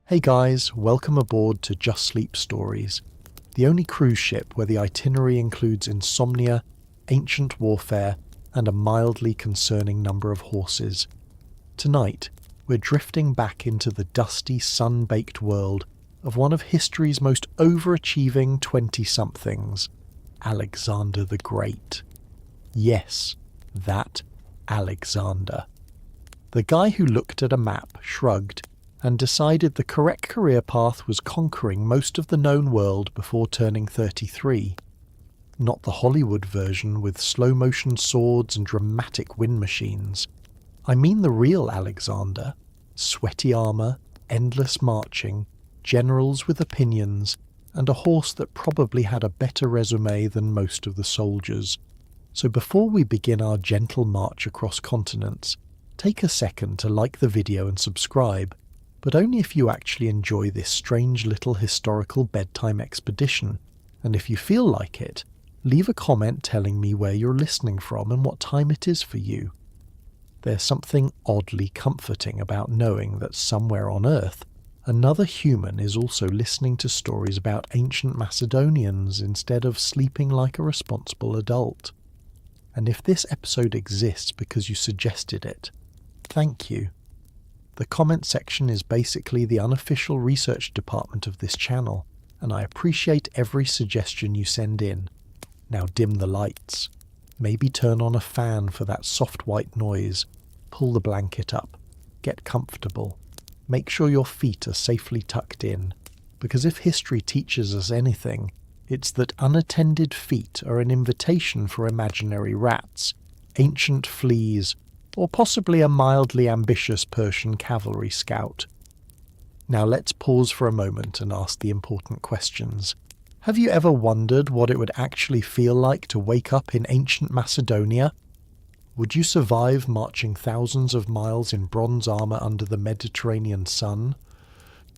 Hey guys, welcome aboard to Just Sleep Stories, the only cruise ship where the itinerary includes insomnia, ancient warfare, and a mildly concerning number of horses. Tonight, we're drifting back into the dusty, sun-baked world of one of history's most overachieving 20-somethings, Alexander the Great. Yes, that Alexander. The guy who looked at a map, shrugged, and decided the correct career path was conquering most of the known world before turning 33. Not the Hollywood version with slow-motion swords and dramatic wind machines. I mean the real Alexander. Sweaty armour, endless marching, generals with opinions, and a horse that probably had a better resume than most of the soldiers. So before we begin our gentle march across continents, take a second to like the video and subscribe, but only if you actually enjoy this strange little historical bedtime expedition, and if you feel like it, leave a comment telling me where you're listening from and what time it is for you. There's something oddly comforting about knowing that somewhere on Earth, another human is also listening to stories about ancient Macedonians instead of sleeping like a responsible adult. And if this episode exists because you suggested it, thank you. The comment section is basically the unofficial research department of this channel, and I appreciate every suggestion you send in. Now dim the lights. Maybe turn on a fan for that soft white noise. Pull the blanket up. Get comfortable. Make sure your feet are safely tucked in, because if history teaches us anything, it's that unattended feet are an invitation for imaginary rats, ancient fleas, or possibly a mildly ambitious Persian cavalry scout. Now let's pause for a moment and ask the important questions. Have you ever wondered what it would actually feel like to wake up in ancient Macedonia? Would you survive marching thousands of miles in bronze armour under the Mediterranean sun?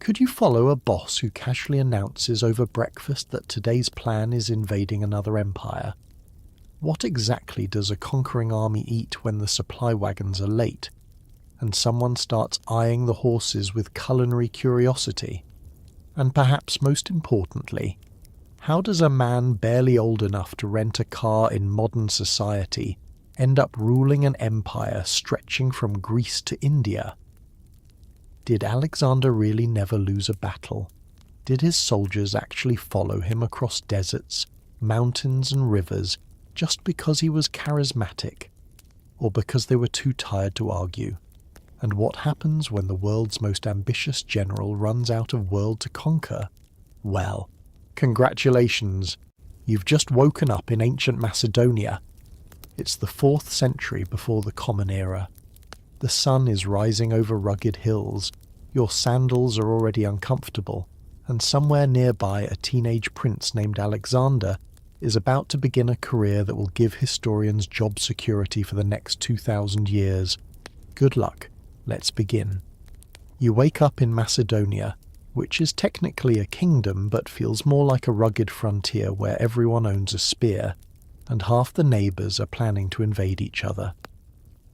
Could you follow a boss who casually announces over breakfast that today's plan is invading another empire? What exactly does a conquering army eat when the supply wagons are late, and someone starts eyeing the horses with culinary curiosity? And perhaps most importantly, how does a man barely old enough to rent a car in modern society end up ruling an empire stretching from Greece to India? Did Alexander really never lose a battle? Did his soldiers actually follow him across deserts, mountains and rivers just because he was charismatic, or because they were too tired to argue? And what happens when the world's most ambitious general runs out of world to conquer? Well, congratulations, you've just woken up in ancient Macedonia. It's the 4th century before the Common Era. The sun is rising over rugged hills, your sandals are already uncomfortable, and somewhere nearby a teenage prince named Alexander is about to begin a career that will give historians job security for the next 2,000 years. Good luck. Let's begin. You wake up in Macedonia, which is technically a kingdom but feels more like a rugged frontier where everyone owns a spear, and half the neighbours are planning to invade each other.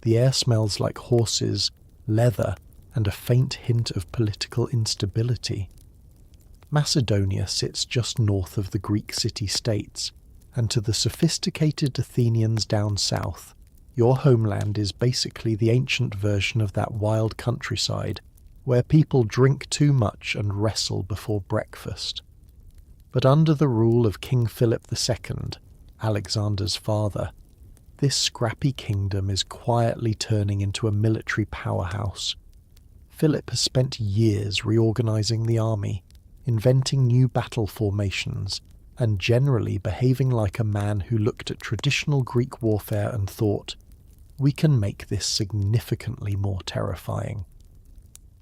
The air smells like horses, leather, and a faint hint of political instability. Macedonia sits just north of the Greek city-states, and to the sophisticated Athenians down south, your homeland is basically the ancient version of that wild countryside where people drink too much and wrestle before breakfast. But under the rule of King Philip II, Alexander's father, this scrappy kingdom is quietly turning into a military powerhouse. Philip has spent years reorganizing the army, inventing new battle formations, and generally behaving like a man who looked at traditional Greek warfare and thought, we can make this significantly more terrifying.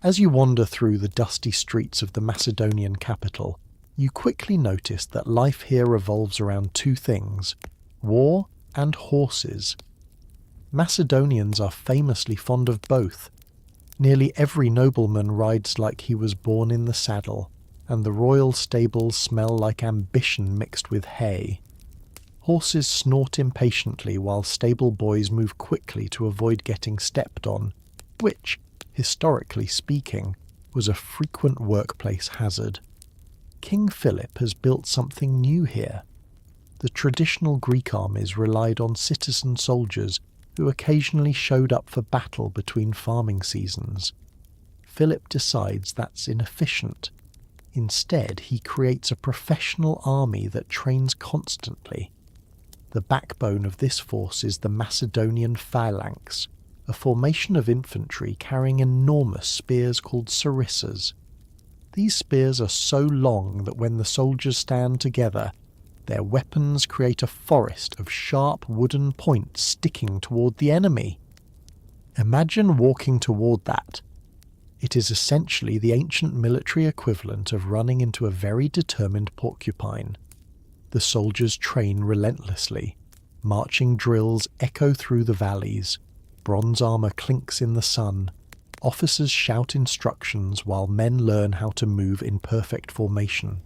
As you wander through the dusty streets of the Macedonian capital, you quickly notice that life here revolves around two things: war and horses. Macedonians are famously fond of both. Nearly every nobleman rides like he was born in the saddle, and the royal stables smell like ambition mixed with hay. Horses snort impatiently while stable boys move quickly to avoid getting stepped on, which, historically speaking, was a frequent workplace hazard. King Philip has built something new here. The traditional Greek armies relied on citizen soldiers who occasionally showed up for battle between farming seasons. Philip decides that's inefficient. Instead, he creates a professional army that trains constantly. The backbone of this force is the Macedonian phalanx, a formation of infantry carrying enormous spears called sarissas. These spears are so long that when the soldiers stand together, their weapons create a forest of sharp wooden points sticking toward the enemy. Imagine walking toward that. It is essentially the ancient military equivalent of running into a very determined porcupine. The soldiers train relentlessly. Marching drills echo through the valleys. Bronze armor clinks in the sun. Officers shout instructions while men learn how to move in perfect formation.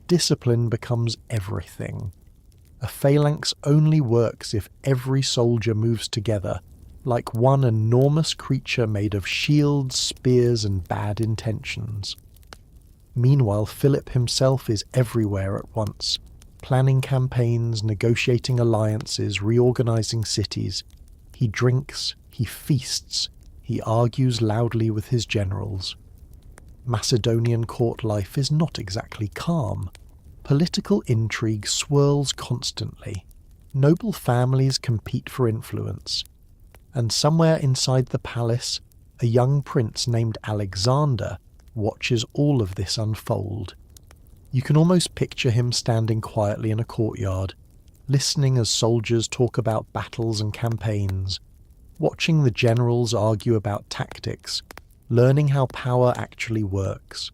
Discipline becomes everything. A phalanx only works if every soldier moves together, like one enormous creature made of shields, spears, and bad intentions. Meanwhile, Philip himself is everywhere at once, planning campaigns, negotiating alliances, reorganizing cities. He drinks, he feasts, he argues loudly with his generals. Macedonian court life is not exactly calm. Political intrigue swirls constantly. Noble families compete for influence. And somewhere inside the palace, a young prince named Alexander watches all of this unfold. You can almost picture him standing quietly in a courtyard, listening as soldiers talk about battles and campaigns, watching the generals argue about tactics, learning how power actually works.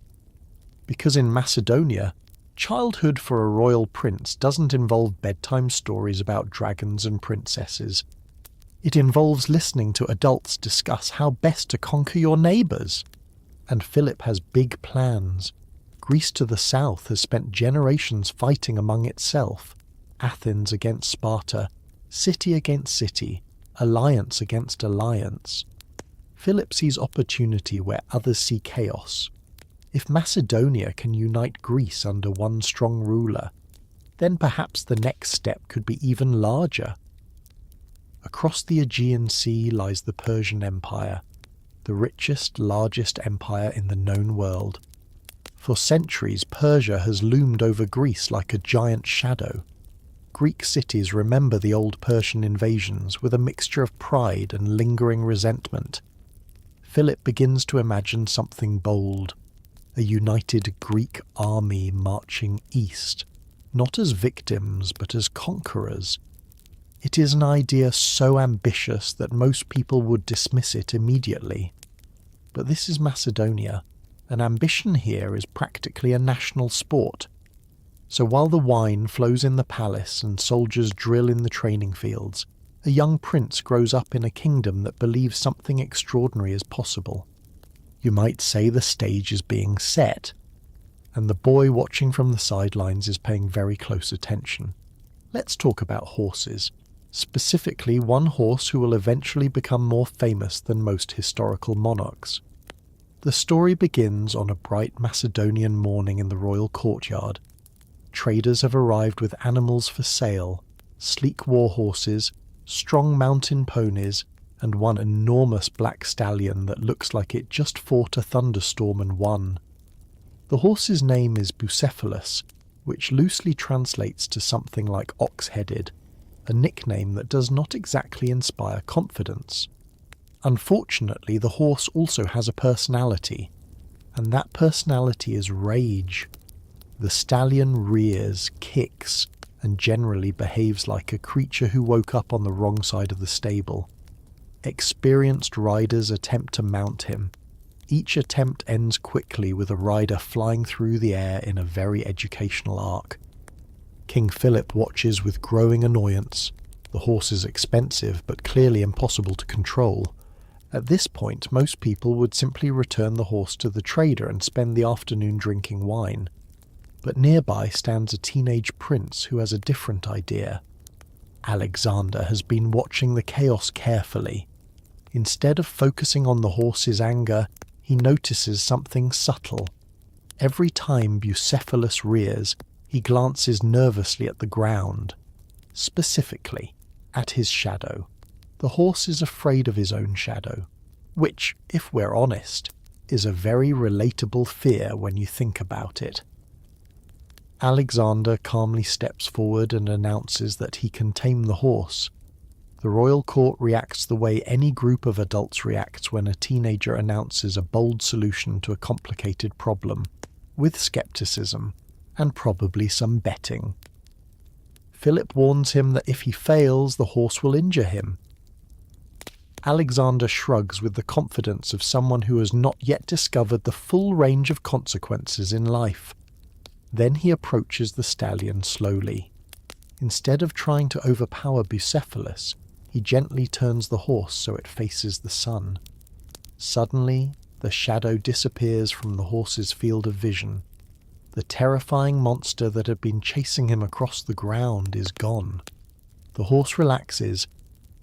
Because in Macedonia, childhood for a royal prince doesn't involve bedtime stories about dragons and princesses. It involves listening to adults discuss how best to conquer your neighbours. And Philip has big plans. Greece to the south has spent generations fighting among itself. Athens against Sparta, city against city, alliance against alliance. Philip sees opportunity where others see chaos. If Macedonia can unite Greece under one strong ruler, then perhaps the next step could be even larger. Across the Aegean Sea lies the Persian Empire, the richest, largest empire in the known world. For centuries, Persia has loomed over Greece like a giant shadow. Greek cities remember the old Persian invasions with a mixture of pride and lingering resentment. Philip begins to imagine something bold, a united Greek army marching east, not as victims but as conquerors. It is an idea so ambitious that most people would dismiss it immediately. But this is Macedonia, and ambition here is practically a national sport. So while the wine flows in the palace and soldiers drill in the training fields, a young prince grows up in a kingdom that believes something extraordinary is possible. You might say the stage is being set, and the boy watching from the sidelines is paying very close attention. Let's talk about horses, specifically one horse who will eventually become more famous than most historical monarchs. The story begins on a bright Macedonian morning in the royal courtyard. Traders have arrived with animals for sale, sleek war horses, strong mountain ponies, and one enormous black stallion that looks like it just fought a thunderstorm and won. The horse's name is Bucephalus, which loosely translates to something like ox-headed, a nickname that does not exactly inspire confidence. Unfortunately, the horse also has a personality, and that personality is rage. The stallion rears, kicks, and generally behaves like a creature who woke up on the wrong side of the stable. Experienced riders attempt to mount him. Each attempt ends quickly with a rider flying through the air in a very educational arc. King Philip watches with growing annoyance. The horse is expensive, but clearly impossible to control. At this point, most people would simply return the horse to the trader and spend the afternoon drinking wine. But nearby stands a teenage prince who has a different idea. Alexander has been watching the chaos carefully. Instead of focusing on the horse's anger, he notices something subtle. Every time Bucephalus rears, he glances nervously at the ground, specifically at his shadow. The horse is afraid of his own shadow, which, if we're honest, is a very relatable fear when you think about it. Alexander calmly steps forward and announces that he can tame the horse. The royal court reacts the way any group of adults reacts when a teenager announces a bold solution to a complicated problem, with skepticism and probably some betting. Philip warns him that if he fails, the horse will injure him. Alexander shrugs with the confidence of someone who has not yet discovered the full range of consequences in life. Then he approaches the stallion slowly. Instead of trying to overpower Bucephalus, he gently turns the horse so it faces the sun. Suddenly, the shadow disappears from the horse's field of vision. The terrifying monster that had been chasing him across the ground is gone. The horse relaxes.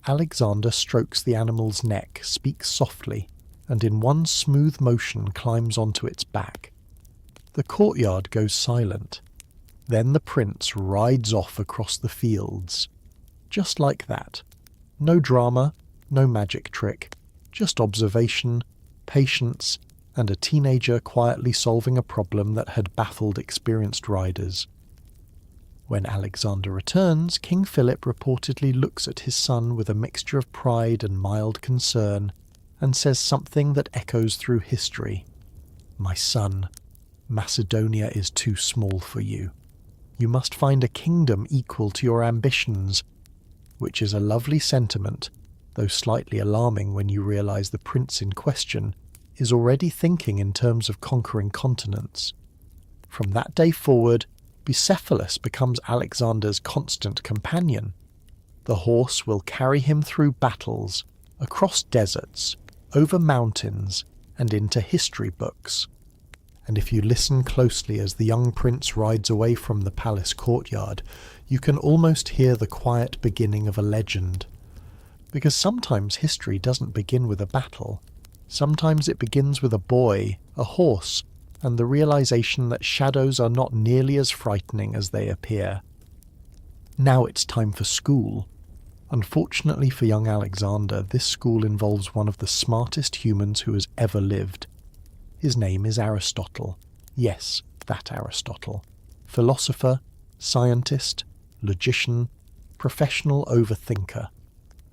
Alexander strokes the animal's neck, speaks softly, and in one smooth motion climbs onto its back. The courtyard goes silent. Then the prince rides off across the fields. Just like that. No drama, no magic trick, just observation, patience, and a teenager quietly solving a problem that had baffled experienced riders. When Alexander returns, King Philip reportedly looks at his son with a mixture of pride and mild concern and says something that echoes through history. "My son, Macedonia is too small for you. You must find a kingdom equal to your ambitions," which is a lovely sentiment, though slightly alarming when you realize the prince in question is already thinking in terms of conquering continents. From that day forward, Bucephalus becomes Alexander's constant companion. The horse will carry him through battles, across deserts, over mountains, and into history books. And if you listen closely as the young prince rides away from the palace courtyard, you can almost hear the quiet beginning of a legend. Because sometimes history doesn't begin with a battle. Sometimes it begins with a boy, a horse, and the realization that shadows are not nearly as frightening as they appear. Now it's time for school. Unfortunately for young Alexander, this school involves one of the smartest humans who has ever lived. His name is Aristotle. Yes, that Aristotle. Philosopher, scientist, logician, professional overthinker.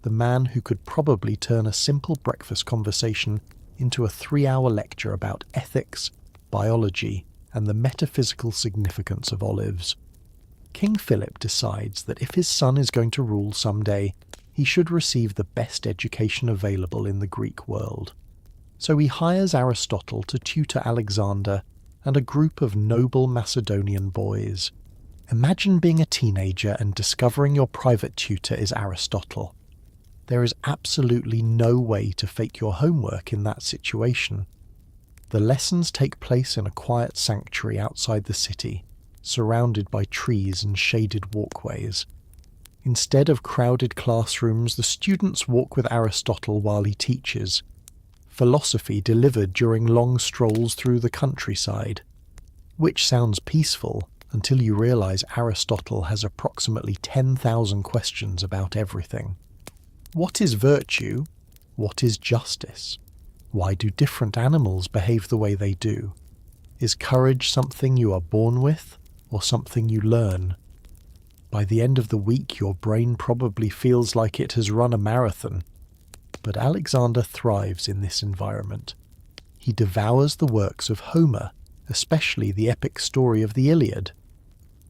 The man who could probably turn a simple breakfast conversation into a 3-hour lecture about ethics, biology, and the metaphysical significance of olives. King Philip decides that if his son is going to rule someday, he should receive the best education available in the Greek world. So he hires Aristotle to tutor Alexander and a group of noble Macedonian boys. Imagine being a teenager and discovering your private tutor is Aristotle. There is absolutely no way to fake your homework in that situation. The lessons take place in a quiet sanctuary outside the city, surrounded by trees and shaded walkways. Instead of crowded classrooms, the students walk with Aristotle while he teaches. Philosophy delivered during long strolls through the countryside. Which sounds peaceful until you realize Aristotle has approximately 10,000 questions about everything. What is virtue? What is justice? Why do different animals behave the way they do? Is courage something you are born with, or something you learn? By the end of the week, your brain probably feels like it has run a marathon. But Alexander thrives in this environment. He devours the works of Homer, especially the epic story of the Iliad.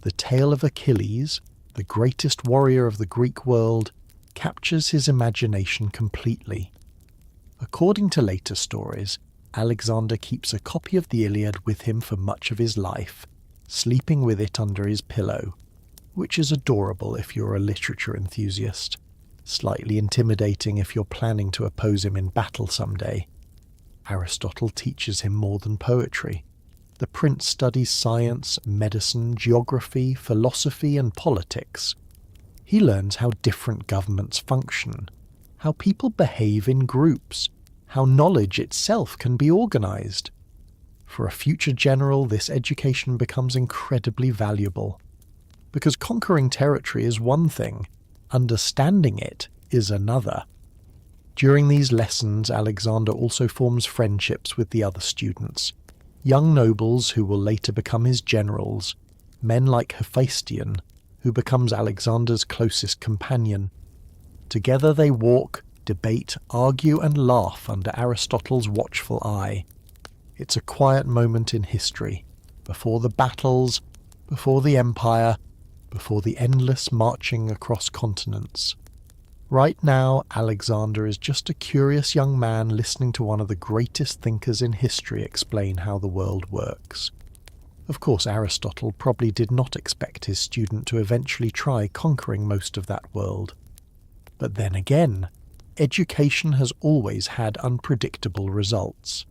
The tale of Achilles, the greatest warrior of the Greek world, captures his imagination completely. According to later stories, Alexander keeps a copy of the Iliad with him for much of his life, sleeping with it under his pillow, which is adorable if you're a literature enthusiast, slightly intimidating if you're planning to oppose him in battle someday. Aristotle teaches him more than poetry. The prince studies science, medicine, geography, philosophy, and politics. He learns how different governments function, how people behave in groups, how knowledge itself can be organized. For a future general, this education becomes incredibly valuable. Because conquering territory is one thing, understanding it is another. During these lessons, Alexander also forms friendships with the other students, young nobles who will later become his generals, men like Hephaestion, who becomes Alexander's closest companion. Together they walk, debate, argue and laugh under Aristotle's watchful eye. It's a quiet moment in history, before the battles, before the empire, before the endless marching across continents. Right now, Alexander is just a curious young man listening to one of the greatest thinkers in history explain how the world works. Of course, Aristotle probably did not expect his student to eventually try conquering most of that world. But then again, education has always had unpredictable results.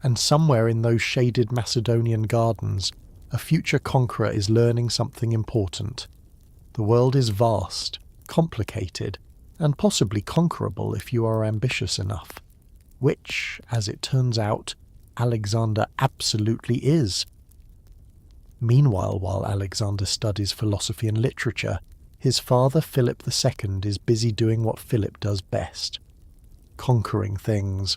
And somewhere in those shaded Macedonian gardens, a future conqueror is learning something important. The world is vast, complicated, and possibly conquerable if you are ambitious enough. Which, as it turns out, Alexander absolutely is. Meanwhile, while Alexander studies philosophy and literature, his father Philip II is busy doing what Philip does best: conquering things.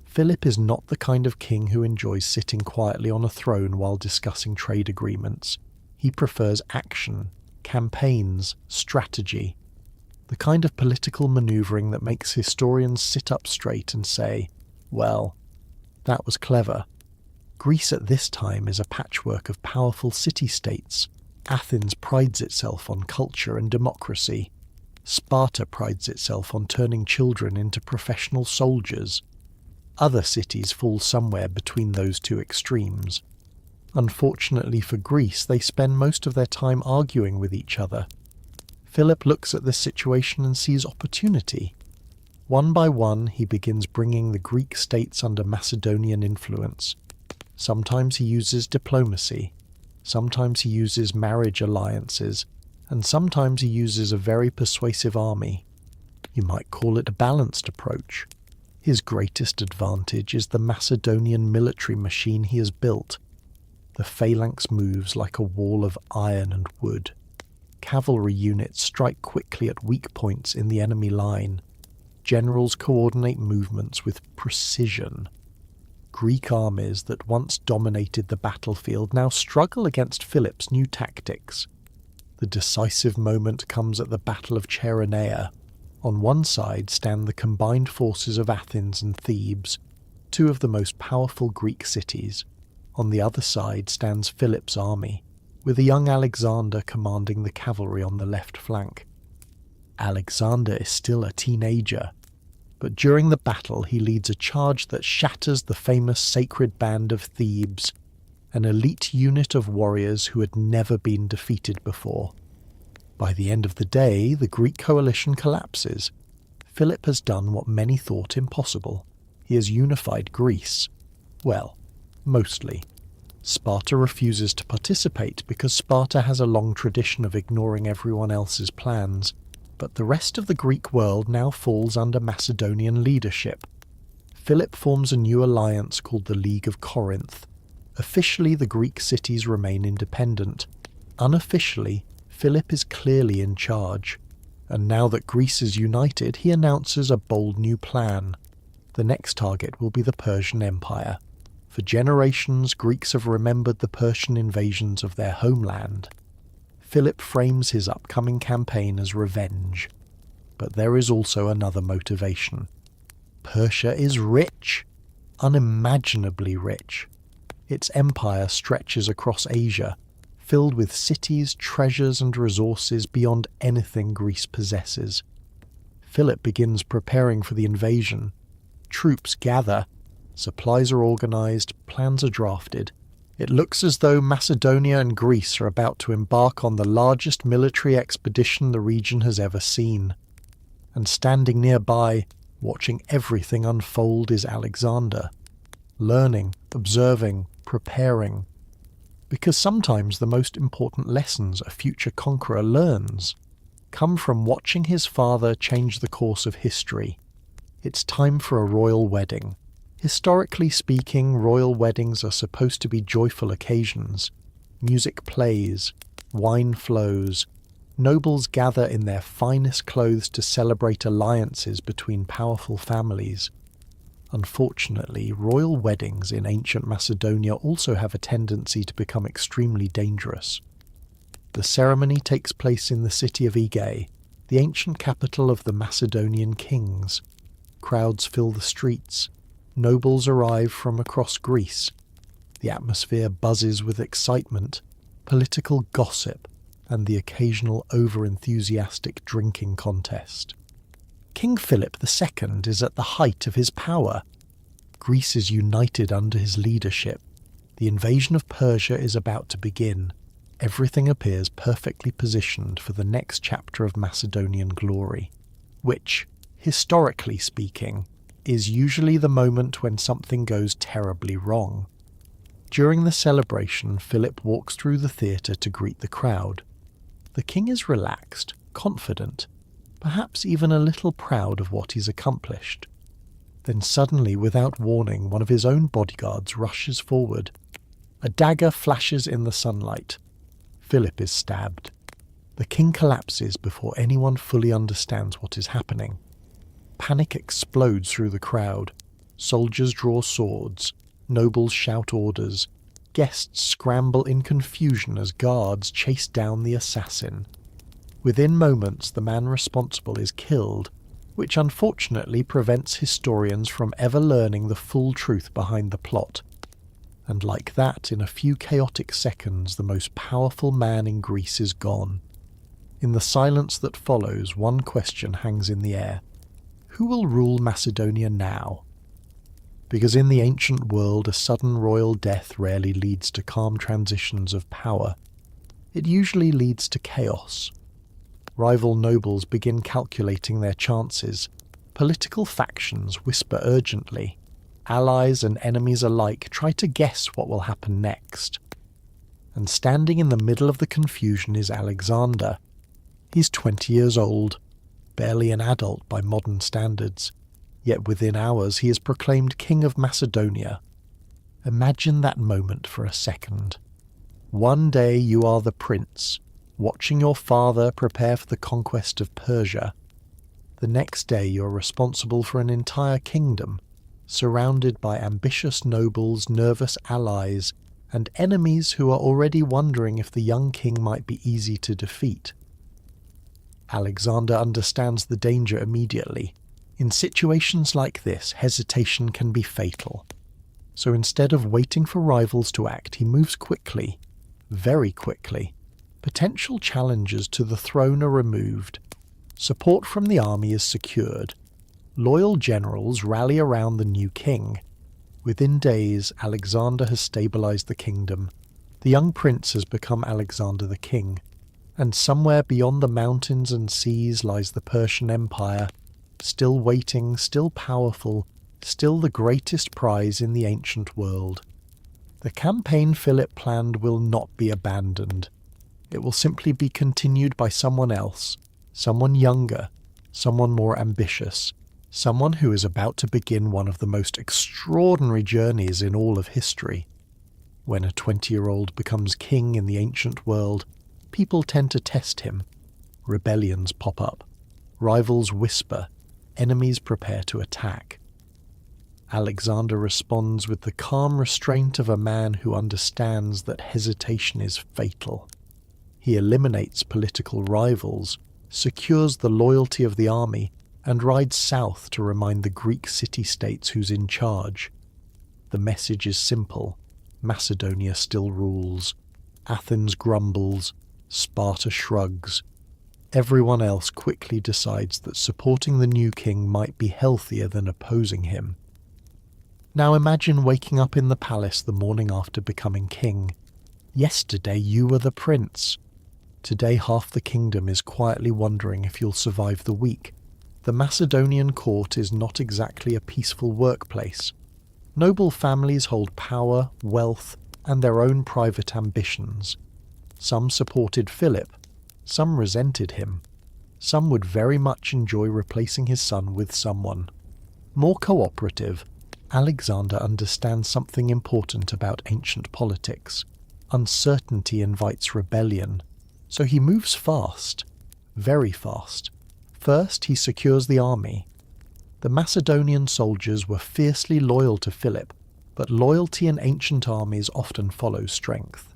Philip is not the kind of king who enjoys sitting quietly on a throne while discussing trade agreements. He prefers action, campaigns, strategy. The kind of political manoeuvring that makes historians sit up straight and say, well, that was clever. Greece at this time is a patchwork of powerful city-states. Athens prides itself on culture and democracy. Sparta prides itself on turning children into professional soldiers. Other cities fall somewhere between those two extremes. Unfortunately for Greece, they spend most of their time arguing with each other. Philip looks at this situation and sees opportunity. One by one, he begins bringing the Greek states under Macedonian influence. Sometimes he uses diplomacy, sometimes he uses marriage alliances, and sometimes he uses a very persuasive army. You might call it a balanced approach. His greatest advantage is the Macedonian military machine he has built. The phalanx moves like a wall of iron and wood. Cavalry units strike quickly at weak points in the enemy line. Generals coordinate movements with precision. Greek armies that once dominated the battlefield now struggle against Philip's new tactics. The decisive moment comes at the Battle of Chaeronea. On one side stand the combined forces of Athens and Thebes, two of the most powerful Greek cities. On the other side stands Philip's army, with a young Alexander commanding the cavalry on the left flank. Alexander is still a teenager, but during the battle he leads a charge that shatters the famous sacred band of Thebes, an elite unit of warriors who had never been defeated before. By the end of the day, the Greek coalition collapses. Philip has done what many thought impossible. He has unified Greece. Well, mostly. Sparta refuses to participate because Sparta has a long tradition of ignoring everyone else's plans, but the rest of the Greek world now falls under Macedonian leadership. Philip forms a new alliance called the League of Corinth. Officially, the Greek cities remain independent. Unofficially, Philip is clearly in charge. And now that Greece is united, he announces a bold new plan. The next target will be the Persian Empire. For generations, Greeks have remembered the Persian invasions of their homeland. Philip frames his upcoming campaign as revenge. But there is also another motivation. Persia is rich, unimaginably rich. Its empire stretches across Asia, filled with cities, treasures and resources beyond anything Greece possesses. Philip begins preparing for the invasion. Troops gather, supplies are organized, plans are drafted. It looks as though Macedonia and Greece are about to embark on the largest military expedition the region has ever seen. And standing nearby, watching everything unfold, is Alexander. Learning, observing, preparing. Because sometimes the most important lessons a future conqueror learns come from watching his father change the course of history. It's time for a royal wedding. Historically speaking, royal weddings are supposed to be joyful occasions. Music plays, wine flows, nobles gather in their finest clothes to celebrate alliances between powerful families. Unfortunately, royal weddings in ancient Macedonia also have a tendency to become extremely dangerous. The ceremony takes place in the city of Aegae, the ancient capital of the Macedonian kings. Crowds fill the streets. Nobles arrive from across Greece. The atmosphere buzzes with excitement, political gossip, and the occasional over-enthusiastic drinking contest. King Philip II is at the height of his power. Greece is united under his leadership. The invasion of Persia is about to begin. Everything appears perfectly positioned for the next chapter of Macedonian glory, which, historically speaking, is usually the moment when something goes terribly wrong. During the celebration, Philip walks through the theatre to greet the crowd. The king is relaxed, confident, perhaps even a little proud of what he's accomplished. Then suddenly, without warning, one of his own bodyguards rushes forward. A dagger flashes in the sunlight. Philip is stabbed. The king collapses before anyone fully understands what is happening. Panic explodes through the crowd. Soldiers draw swords. Nobles shout orders. Guests scramble in confusion as guards chase down the assassin. Within moments, the man responsible is killed, which unfortunately prevents historians from ever learning the full truth behind the plot. And like that, in a few chaotic seconds, the most powerful man in Greece is gone. In the silence that follows, one question hangs in the air. Who will rule Macedonia now? Because in the ancient world, a sudden royal death rarely leads to calm transitions of power. It usually leads to chaos. Rival nobles begin calculating their chances. Political factions whisper urgently. Allies and enemies alike try to guess what will happen next. And standing in the middle of the confusion is Alexander. He's 20 years old, barely an adult by modern standards, yet within hours he is proclaimed King of Macedonia. Imagine that moment for a second. One day you are the prince, watching your father prepare for the conquest of Persia. The next day you're responsible for an entire kingdom, surrounded by ambitious nobles, nervous allies, and enemies who are already wondering if the young king might be easy to defeat. Alexander understands the danger immediately. In situations like this, hesitation can be fatal. So instead of waiting for rivals to act, he moves quickly, very quickly. Potential challengers to the throne are removed. Support from the army is secured. Loyal generals rally around the new king. Within days, Alexander has stabilized the kingdom. The young prince has become Alexander the king. And somewhere beyond the mountains and seas lies the Persian Empire, still waiting, still powerful, still the greatest prize in the ancient world. The campaign Philip planned will not be abandoned. It will simply be continued by someone else, someone younger, someone more ambitious, someone who is about to begin one of the most extraordinary journeys in all of history. When a 20-year-old becomes king in the ancient world, people tend to test him. Rebellions pop up. Rivals whisper. Enemies prepare to attack. Alexander responds with the calm restraint of a man who understands that hesitation is fatal. He eliminates political rivals, secures the loyalty of the army, and rides south to remind the Greek city-states who's in charge. The message is simple. Macedonia still rules. Athens grumbles. Sparta shrugs. Everyone else quickly decides that supporting the new king might be healthier than opposing him. Now imagine waking up in the palace the morning after becoming king. Yesterday you were the prince. Today half the kingdom is quietly wondering if you'll survive the week. The Macedonian court is not exactly a peaceful workplace. Noble families hold power, wealth, and their own private ambitions. Some supported Philip, some resented him, some would very much enjoy replacing his son with someone. More cooperative, Alexander understands something important about ancient politics. Uncertainty invites rebellion, so he moves fast, very fast. First, he secures the army. The Macedonian soldiers were fiercely loyal to Philip, but loyalty in ancient armies often follows strength.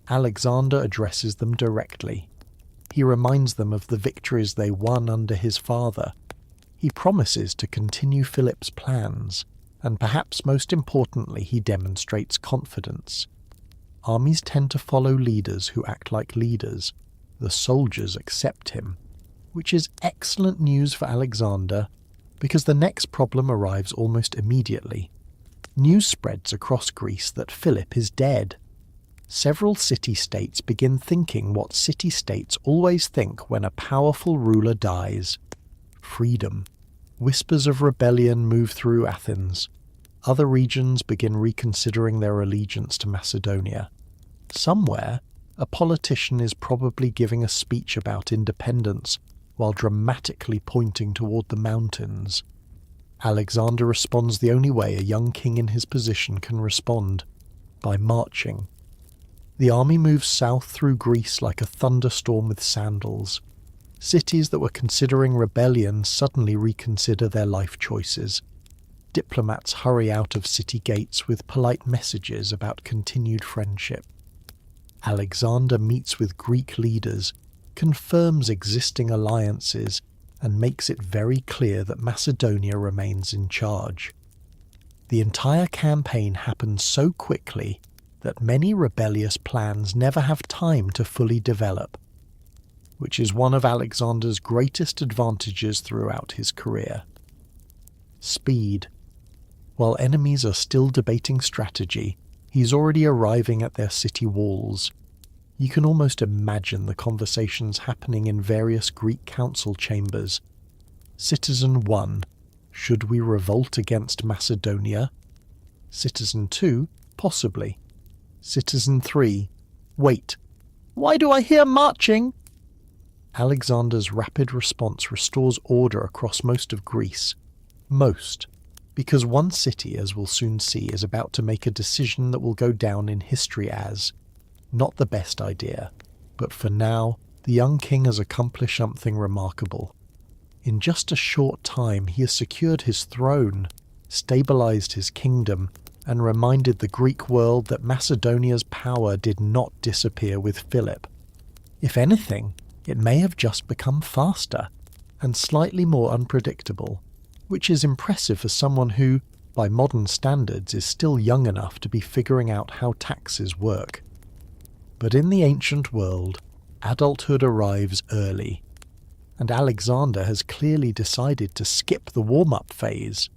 Alexander addresses them directly. He reminds them of the victories they won under his father. He promises to continue Philip's plans, and perhaps most importantly, he demonstrates confidence. Armies tend to follow leaders who act like leaders. The soldiers accept him, which is excellent news for Alexander, because the next problem arrives almost immediately. News spreads across Greece that Philip is dead. Several city-states begin thinking what city-states always think when a powerful ruler dies. Freedom. Whispers of rebellion move through Athens. Other regions begin reconsidering their allegiance to Macedonia. Somewhere, a politician is probably giving a speech about independence while dramatically pointing toward the mountains. Alexander responds the only way a young king in his position can respond, by marching. The army moves south through Greece like a thunderstorm with sandals. Cities that were considering rebellion suddenly reconsider their life choices. Diplomats hurry out of city gates with polite messages about continued friendship. Alexander meets with Greek leaders, confirms existing alliances, and makes it very clear that Macedonia remains in charge. The entire campaign happens so quickly that many rebellious plans never have time to fully develop, which is one of Alexander's greatest advantages throughout his career. Speed. While enemies are still debating strategy, he's already arriving at their city walls. You can almost imagine the conversations happening in various Greek council chambers. Citizen 1. Should we revolt against Macedonia? Citizen 2. Possibly. Citizen 3. Wait. Why do I hear marching? Alexander's rapid response restores order across most of Greece. Most. Because one city, as we'll soon see, is about to make a decision that will go down in history as not the best idea. But for now, the young king has accomplished something remarkable. In just a short time, he has secured his throne, stabilized his kingdom, and reminded the Greek world that Macedonia's power did not disappear with Philip. If anything, it may have just become faster and slightly more unpredictable, which is impressive for someone who, by modern standards, is still young enough to be figuring out how taxes work. But in the ancient world, adulthood arrives early, and Alexander has clearly decided to skip the warm-up phase.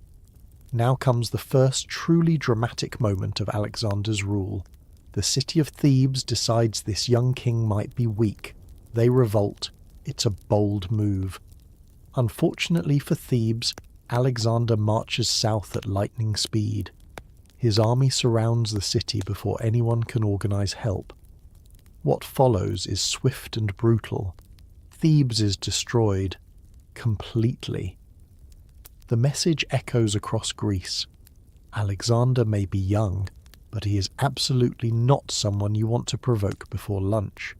Now comes the first truly dramatic moment of Alexander's rule. The city of Thebes decides this young king might be weak. They revolt. It's a bold move. Unfortunately for Thebes, Alexander marches south at lightning speed. His army surrounds the city before anyone can organize help. What follows is swift and brutal. Thebes is destroyed. Completely. The message echoes across Greece. Alexander may be young, but he is absolutely not someone you want to provoke before lunch.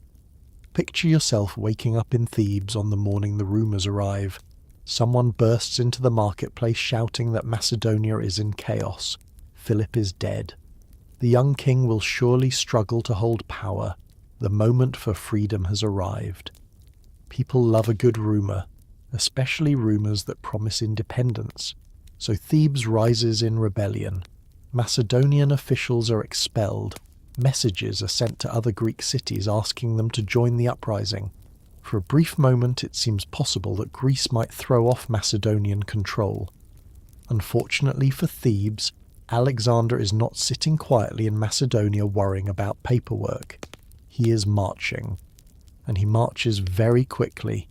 Picture yourself waking up in Thebes on the morning the rumours arrive. Someone bursts into the marketplace shouting that Macedonia is in chaos. Philip is dead. The young king will surely struggle to hold power. The moment for freedom has arrived. People love a good rumour, especially rumours that promise independence. So Thebes rises in rebellion. Macedonian officials are expelled. Messages are sent to other Greek cities asking them to join the uprising. For a brief moment it seems possible that Greece might throw off Macedonian control. Unfortunately for Thebes, Alexander is not sitting quietly in Macedonia worrying about paperwork. He is marching. And he marches very quickly.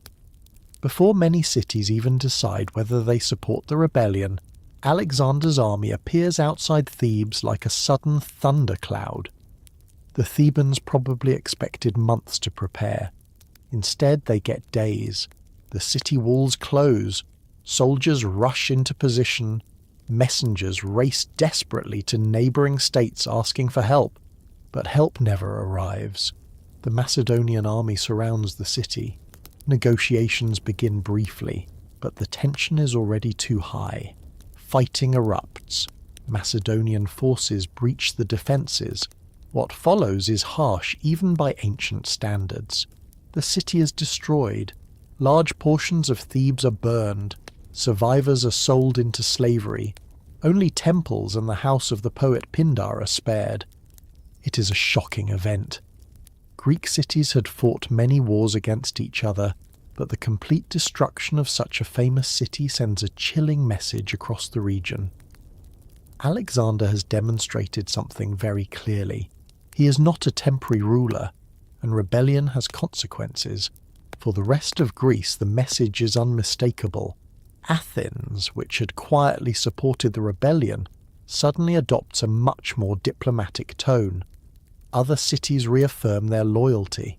Before many cities even decide whether they support the rebellion, Alexander's army appears outside Thebes like a sudden thundercloud. The Thebans probably expected months to prepare. Instead, they get days. The city walls close. Soldiers rush into position, messengers race desperately to neighbouring states asking for help, but help never arrives. The Macedonian army surrounds the city. Negotiations begin briefly, but the tension is already too high. Fighting erupts. Macedonian forces breach the defences. What follows is harsh even by ancient standards. The city is destroyed. Large portions of Thebes are burned. Survivors are sold into slavery. Only temples and the house of the poet Pindar are spared. It is a shocking event. Greek cities had fought many wars against each other, but the complete destruction of such a famous city sends a chilling message across the region. Alexander has demonstrated something very clearly. He is not a temporary ruler, and rebellion has consequences. For the rest of Greece, the message is unmistakable. Athens, which had quietly supported the rebellion, suddenly adopts a much more diplomatic tone. Other cities reaffirm their loyalty.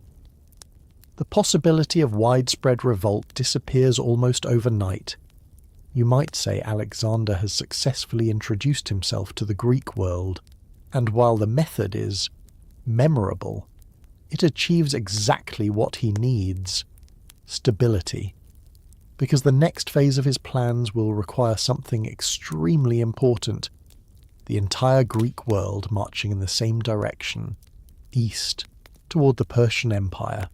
The possibility of widespread revolt disappears almost overnight. You might say Alexander has successfully introduced himself to the Greek world, and while the method is memorable, it achieves exactly what he needs: stability. Because the next phase of his plans will require something extremely important: the entire Greek world marching in the same direction, east, toward the Persian Empire.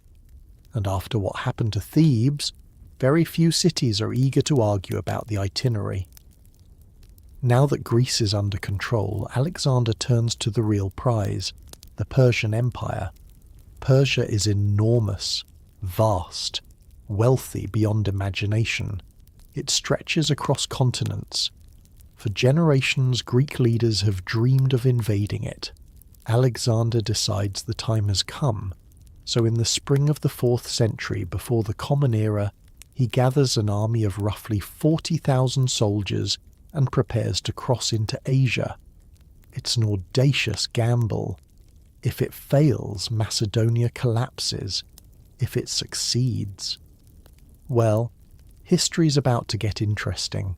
And after what happened to Thebes, very few cities are eager to argue about the itinerary. Now that Greece is under control, Alexander turns to the real prize, the Persian Empire. Persia is enormous, vast, wealthy beyond imagination. It stretches across continents. For generations, Greek leaders have dreamed of invading it. Alexander decides the time has come, so in the spring of the 4th century before the Common Era, he gathers an army of roughly 40,000 soldiers and prepares to cross into Asia. It's an audacious gamble. If it fails, Macedonia collapses. If it succeeds, well, history's about to get interesting.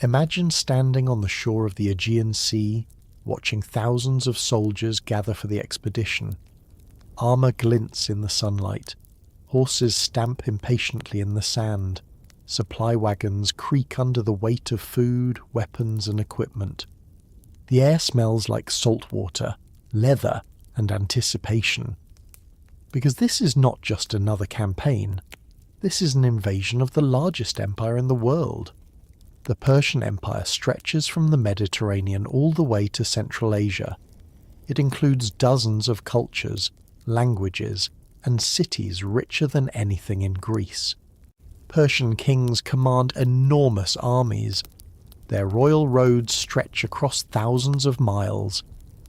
Imagine standing on the shore of the Aegean Sea, watching thousands of soldiers gather for the expedition. Armour glints in the sunlight. Horses stamp impatiently in the sand. Supply wagons creak under the weight of food, weapons, and equipment. The air smells like salt water, leather, and anticipation. Because this is not just another campaign. This is an invasion of the largest empire in the world. The Persian Empire stretches from the Mediterranean all the way to Central Asia. It includes dozens of cultures, languages, and cities richer than anything in Greece. Persian kings command enormous armies. Their royal roads stretch across thousands of miles.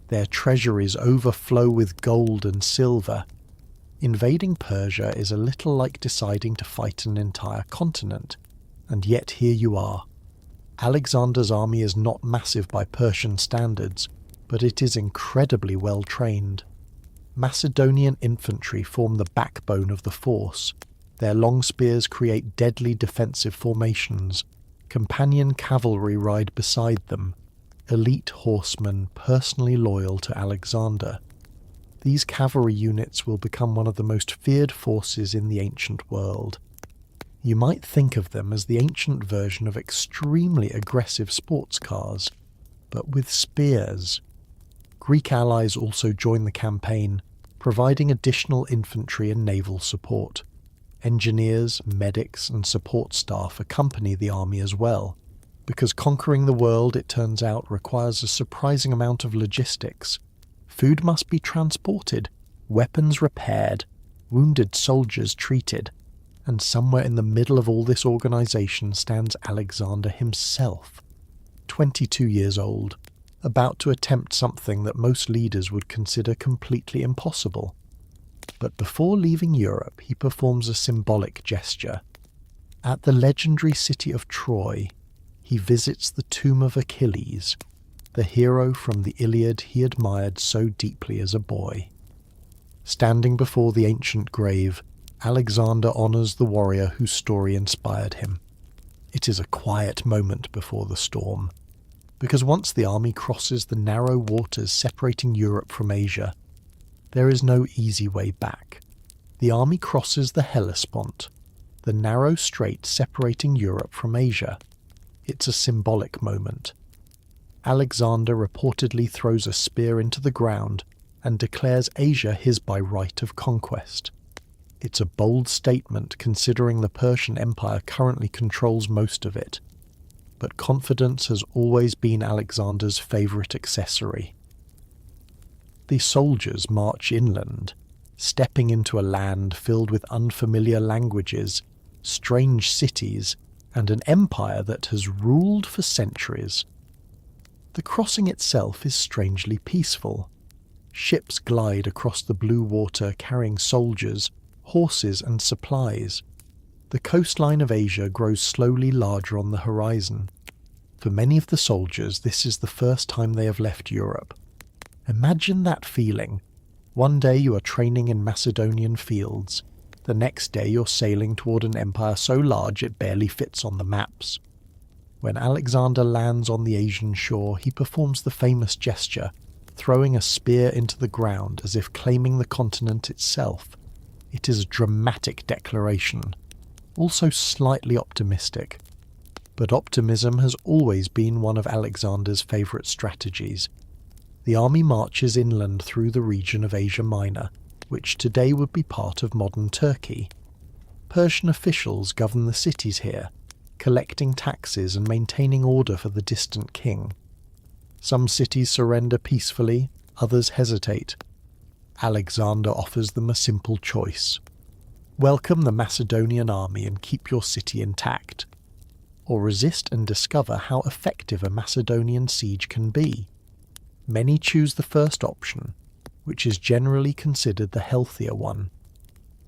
Their treasuries overflow with gold and silver. Invading Persia is a little like deciding to fight an entire continent, and yet here you are. Alexander's army is not massive by Persian standards, but it is incredibly well trained. Macedonian infantry form the backbone of the force. Their long spears create deadly defensive formations. Companion cavalry ride beside them. Elite horsemen personally loyal to Alexander. These cavalry units will become one of the most feared forces in the ancient world. You might think of them as the ancient version of extremely aggressive sports cars, but with spears. Greek allies also join the campaign, providing additional infantry and naval support. Engineers, medics, and support staff accompany the army as well, because conquering the world, it turns out, requires a surprising amount of logistics. Food must be transported, weapons repaired, wounded soldiers treated, and somewhere in the middle of all this organisation stands Alexander himself, 22 years old, about to attempt something that most leaders would consider completely impossible. But before leaving Europe, he performs a symbolic gesture. At the legendary city of Troy, he visits the tomb of Achilles, the hero from the Iliad he admired so deeply as a boy. Standing before the ancient grave, Alexander honours the warrior whose story inspired him. It is a quiet moment before the storm, because once the army crosses the narrow waters separating Europe from Asia, there is no easy way back. The army crosses the Hellespont, the narrow strait separating Europe from Asia. It's a symbolic moment. Alexander reportedly throws a spear into the ground and declares Asia his by right of conquest. It's a bold statement considering the Persian Empire currently controls most of it, but confidence has always been Alexander's favourite accessory. The soldiers march inland, stepping into a land filled with unfamiliar languages, strange cities, and an empire that has ruled for centuries. The crossing itself is strangely peaceful. Ships glide across the blue water carrying soldiers, horses and supplies. The coastline of Asia grows slowly larger on the horizon. For many of the soldiers, this is the first time they have left Europe. Imagine that feeling. One day you are training in Macedonian fields. The next day you're sailing toward an empire so large it barely fits on the maps. When Alexander lands on the Asian shore, he performs the famous gesture, throwing a spear into the ground as if claiming the continent itself. It is a dramatic declaration, also slightly optimistic. But optimism has always been one of Alexander's favourite strategies. The army marches inland through the region of Asia Minor, which today would be part of modern Turkey. Persian officials govern the cities here, collecting taxes and maintaining order for the distant king. Some cities surrender peacefully, others hesitate. Alexander offers them a simple choice. Welcome the Macedonian army and keep your city intact, or resist and discover how effective a Macedonian siege can be. Many choose the first option, which is generally considered the healthier one.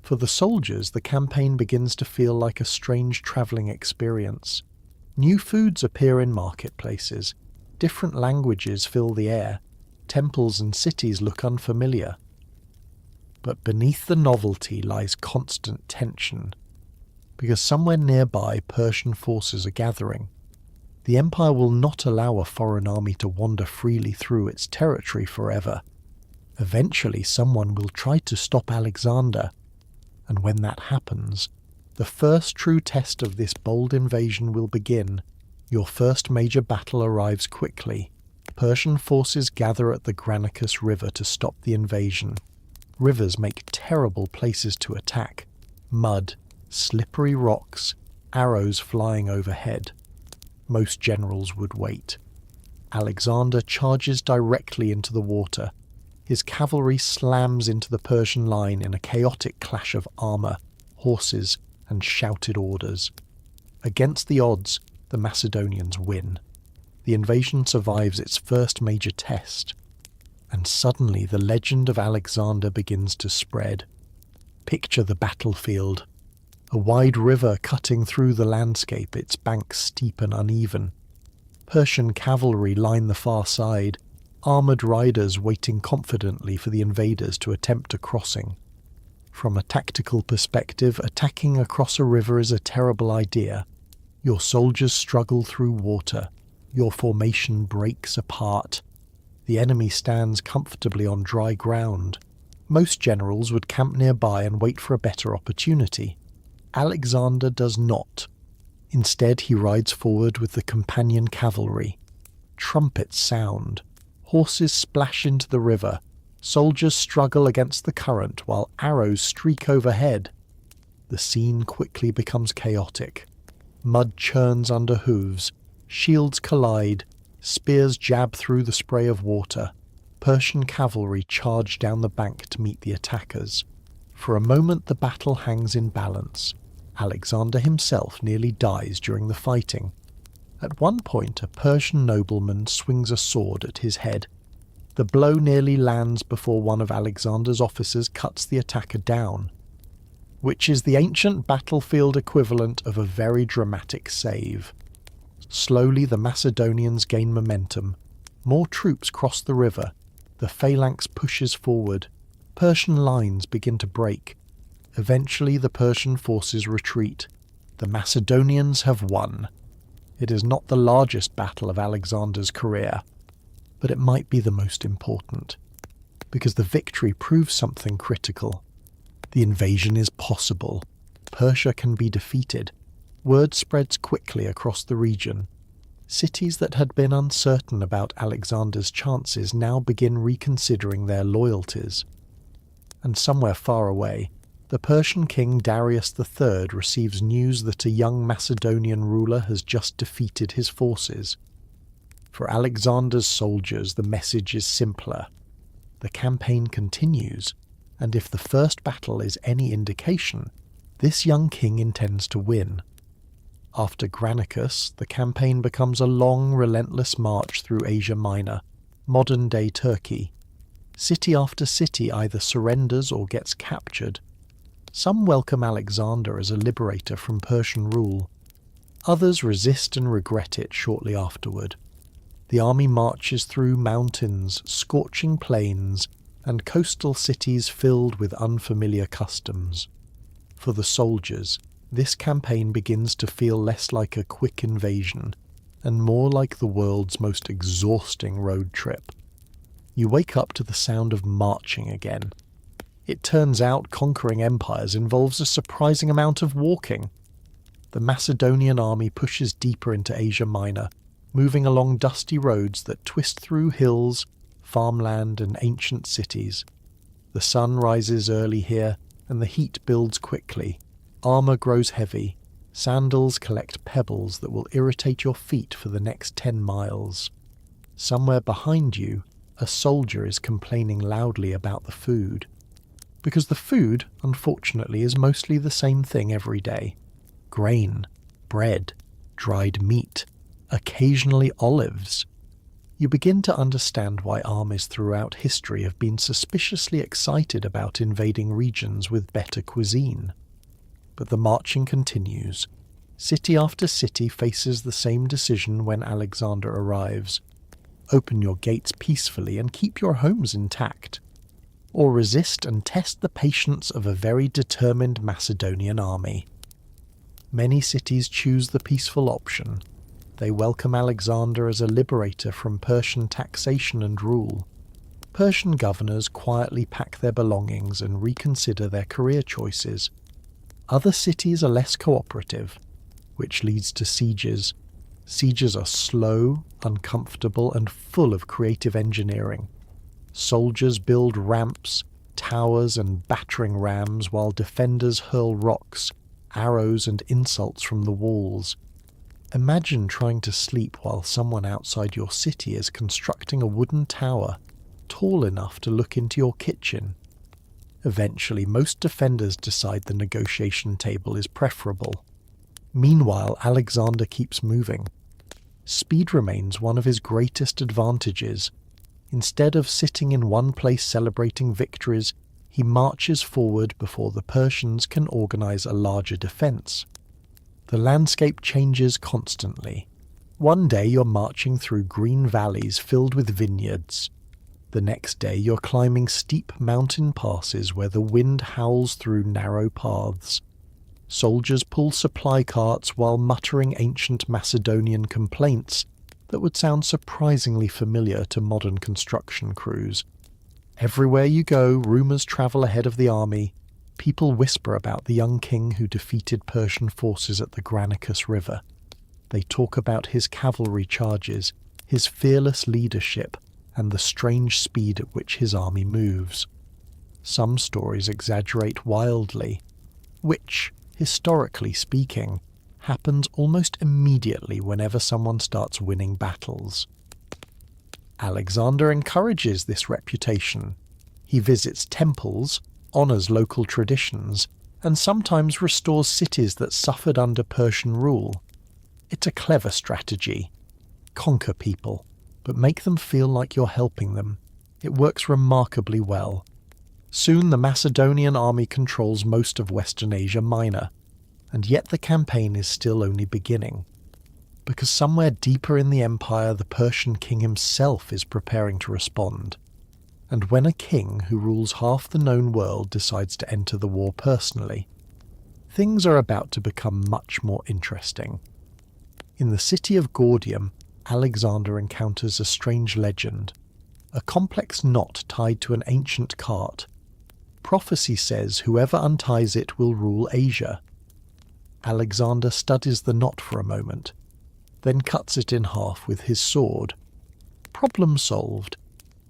For the soldiers, the campaign begins to feel like a strange travelling experience. New foods appear in marketplaces, different languages fill the air, temples and cities look unfamiliar. But beneath the novelty lies constant tension, because somewhere nearby Persian forces are gathering. The empire will not allow a foreign army to wander freely through its territory forever. Eventually someone will try to stop Alexander, and when that happens, the first true test of this bold invasion will begin. Your first major battle arrives quickly. Persian forces gather at the Granicus River to stop the invasion. Rivers make terrible places to attack. Mud, slippery rocks, arrows flying overhead. Most generals would wait. Alexander charges directly into the water. His cavalry slams into the Persian line in a chaotic clash of armour, horses, and shouted orders. Against the odds, the Macedonians win. The invasion survives its first major test. And suddenly the legend of Alexander begins to spread. Picture the battlefield. A wide river cutting through the landscape, its banks steep and uneven. Persian cavalry line the far side, armoured riders waiting confidently for the invaders to attempt a crossing. From a tactical perspective, attacking across a river is a terrible idea. Your soldiers struggle through water. Your formation breaks apart. The enemy stands comfortably on dry ground. Most generals would camp nearby and wait for a better opportunity. Alexander does not. Instead, he rides forward with the companion cavalry. Trumpets sound. Horses splash into the river. Soldiers struggle against the current while arrows streak overhead. The scene quickly becomes chaotic. Mud churns under hooves. Shields collide. Spears jab through the spray of water. Persian cavalry charge down the bank to meet the attackers. For a moment the battle hangs in balance. Alexander himself nearly dies during the fighting. At one point a Persian nobleman swings a sword at his head. The blow nearly lands before one of Alexander's officers cuts the attacker down, which is the ancient battlefield equivalent of a very dramatic save. Slowly the Macedonians gain momentum. More troops cross the river. The phalanx pushes forward. Persian lines begin to break. Eventually the Persian forces retreat. The Macedonians have won. It is not the largest battle of Alexander's career, but it might be the most important, because the victory proves something critical. The invasion is possible. Persia can be defeated. Word spreads quickly across the region. Cities that had been uncertain about Alexander's chances now begin reconsidering their loyalties. And somewhere far away, the Persian king Darius III receives news that a young Macedonian ruler has just defeated his forces. For Alexander's soldiers, the message is simpler. The campaign continues, and if the first battle is any indication, this young king intends to win. After Granicus, the campaign becomes a long, relentless march through Asia Minor, modern-day Turkey. City after city either surrenders or gets captured. Some welcome Alexander as a liberator from Persian rule. Others resist and regret it shortly afterward. The army marches through mountains, scorching plains, and coastal cities filled with unfamiliar customs. For the soldiers, this campaign begins to feel less like a quick invasion, and more like the world's most exhausting road trip. You wake up to the sound of marching again. It turns out conquering empires involves a surprising amount of walking. The Macedonian army pushes deeper into Asia Minor, moving along dusty roads that twist through hills, farmland, and ancient cities. The sun rises early here, and the heat builds quickly. Armour grows heavy. Sandals collect pebbles that will irritate your feet for the next 10 miles. Somewhere behind you, a soldier is complaining loudly about the food. Because the food, unfortunately, is mostly the same thing every day. Grain, bread, dried meat, occasionally olives. You begin to understand why armies throughout history have been suspiciously excited about invading regions with better cuisine. But the marching continues. City after city faces the same decision when Alexander arrives. Open your gates peacefully and keep your homes intact. Or resist and test the patience of a very determined Macedonian army. Many cities choose the peaceful option. They welcome Alexander as a liberator from Persian taxation and rule. Persian governors quietly pack their belongings and reconsider their career choices. Other cities are less cooperative, which leads to sieges. Sieges are slow, uncomfortable, and full of creative engineering. Soldiers build ramps, towers, and battering rams while defenders hurl rocks, arrows, and insults from the walls. Imagine trying to sleep while someone outside your city is constructing a wooden tower, tall enough to look into your kitchen. Eventually, most defenders decide the negotiation table is preferable. Meanwhile, Alexander keeps moving. Speed remains one of his greatest advantages. Instead of sitting in one place celebrating victories, he marches forward before the Persians can organize a larger defense. The landscape changes constantly. One day you're marching through green valleys filled with vineyards. The next day you're climbing steep mountain passes where the wind howls through narrow paths. Soldiers pull supply carts while muttering ancient Macedonian complaints that would sound surprisingly familiar to modern construction crews. Everywhere you go, rumours travel ahead of the army. People whisper about the young king who defeated Persian forces at the Granicus River. They talk about his cavalry charges, his fearless leadership, and the strange speed at which his army moves. Some stories exaggerate wildly, which, historically speaking, happens almost immediately whenever someone starts winning battles. Alexander encourages this reputation. He visits temples, honours local traditions, and sometimes restores cities that suffered under Persian rule. It's a clever strategy. Conquer people, but make them feel like you're helping them. It works remarkably well. Soon the Macedonian army controls most of Western Asia Minor, and yet the campaign is still only beginning. Because somewhere deeper in the empire the Persian king himself is preparing to respond. And when a king who rules half the known world decides to enter the war personally, things are about to become much more interesting. In the city of Gordium, Alexander encounters a strange legend, a complex knot tied to an ancient cart. Prophecy says whoever unties it will rule Asia. Alexander studies the knot for a moment, then cuts it in half with his sword. Problem solved.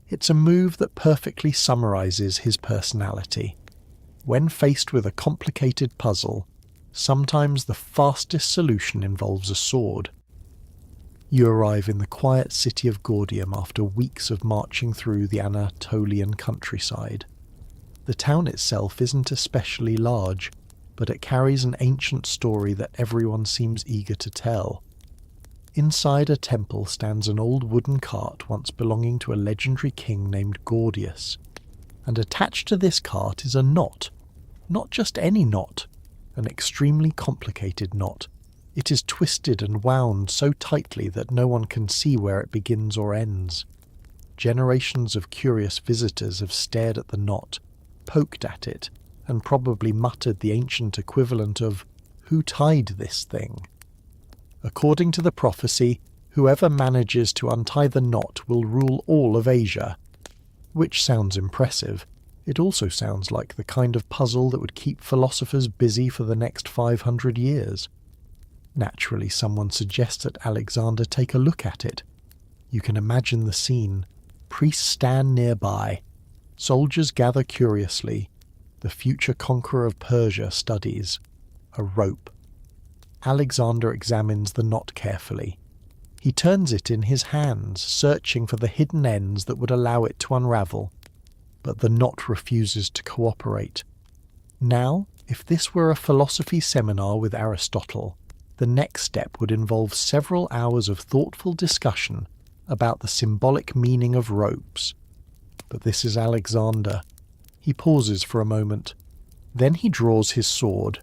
It's a move that perfectly summarizes his personality. When faced with a complicated puzzle, sometimes the fastest solution involves a sword. You arrive in the quiet city of Gordium after weeks of marching through the Anatolian countryside. The town itself isn't especially large, but it carries an ancient story that everyone seems eager to tell. Inside a temple stands an old wooden cart once belonging to a legendary king named Gordius, and attached to this cart is a knot. Not just any knot, an extremely complicated knot. It is twisted and wound so tightly that no one can see where it begins or ends. Generations of curious visitors have stared at the knot, poked at it, and probably muttered the ancient equivalent of, "Who tied this thing?" According to the prophecy, whoever manages to untie the knot will rule all of Asia. Which sounds impressive. It also sounds like the kind of puzzle that would keep philosophers busy for the next 500 years. Naturally, someone suggests that Alexander take a look at it. You can imagine the scene. Priests stand nearby. Soldiers gather curiously. The future conqueror of Persia studies. A rope. Alexander examines the knot carefully. He turns it in his hands, searching for the hidden ends that would allow it to unravel. But the knot refuses to cooperate. Now, if this were a philosophy seminar with Aristotle, the next step would involve several hours of thoughtful discussion about the symbolic meaning of ropes. But this is Alexander. He pauses for a moment. Then he draws his sword.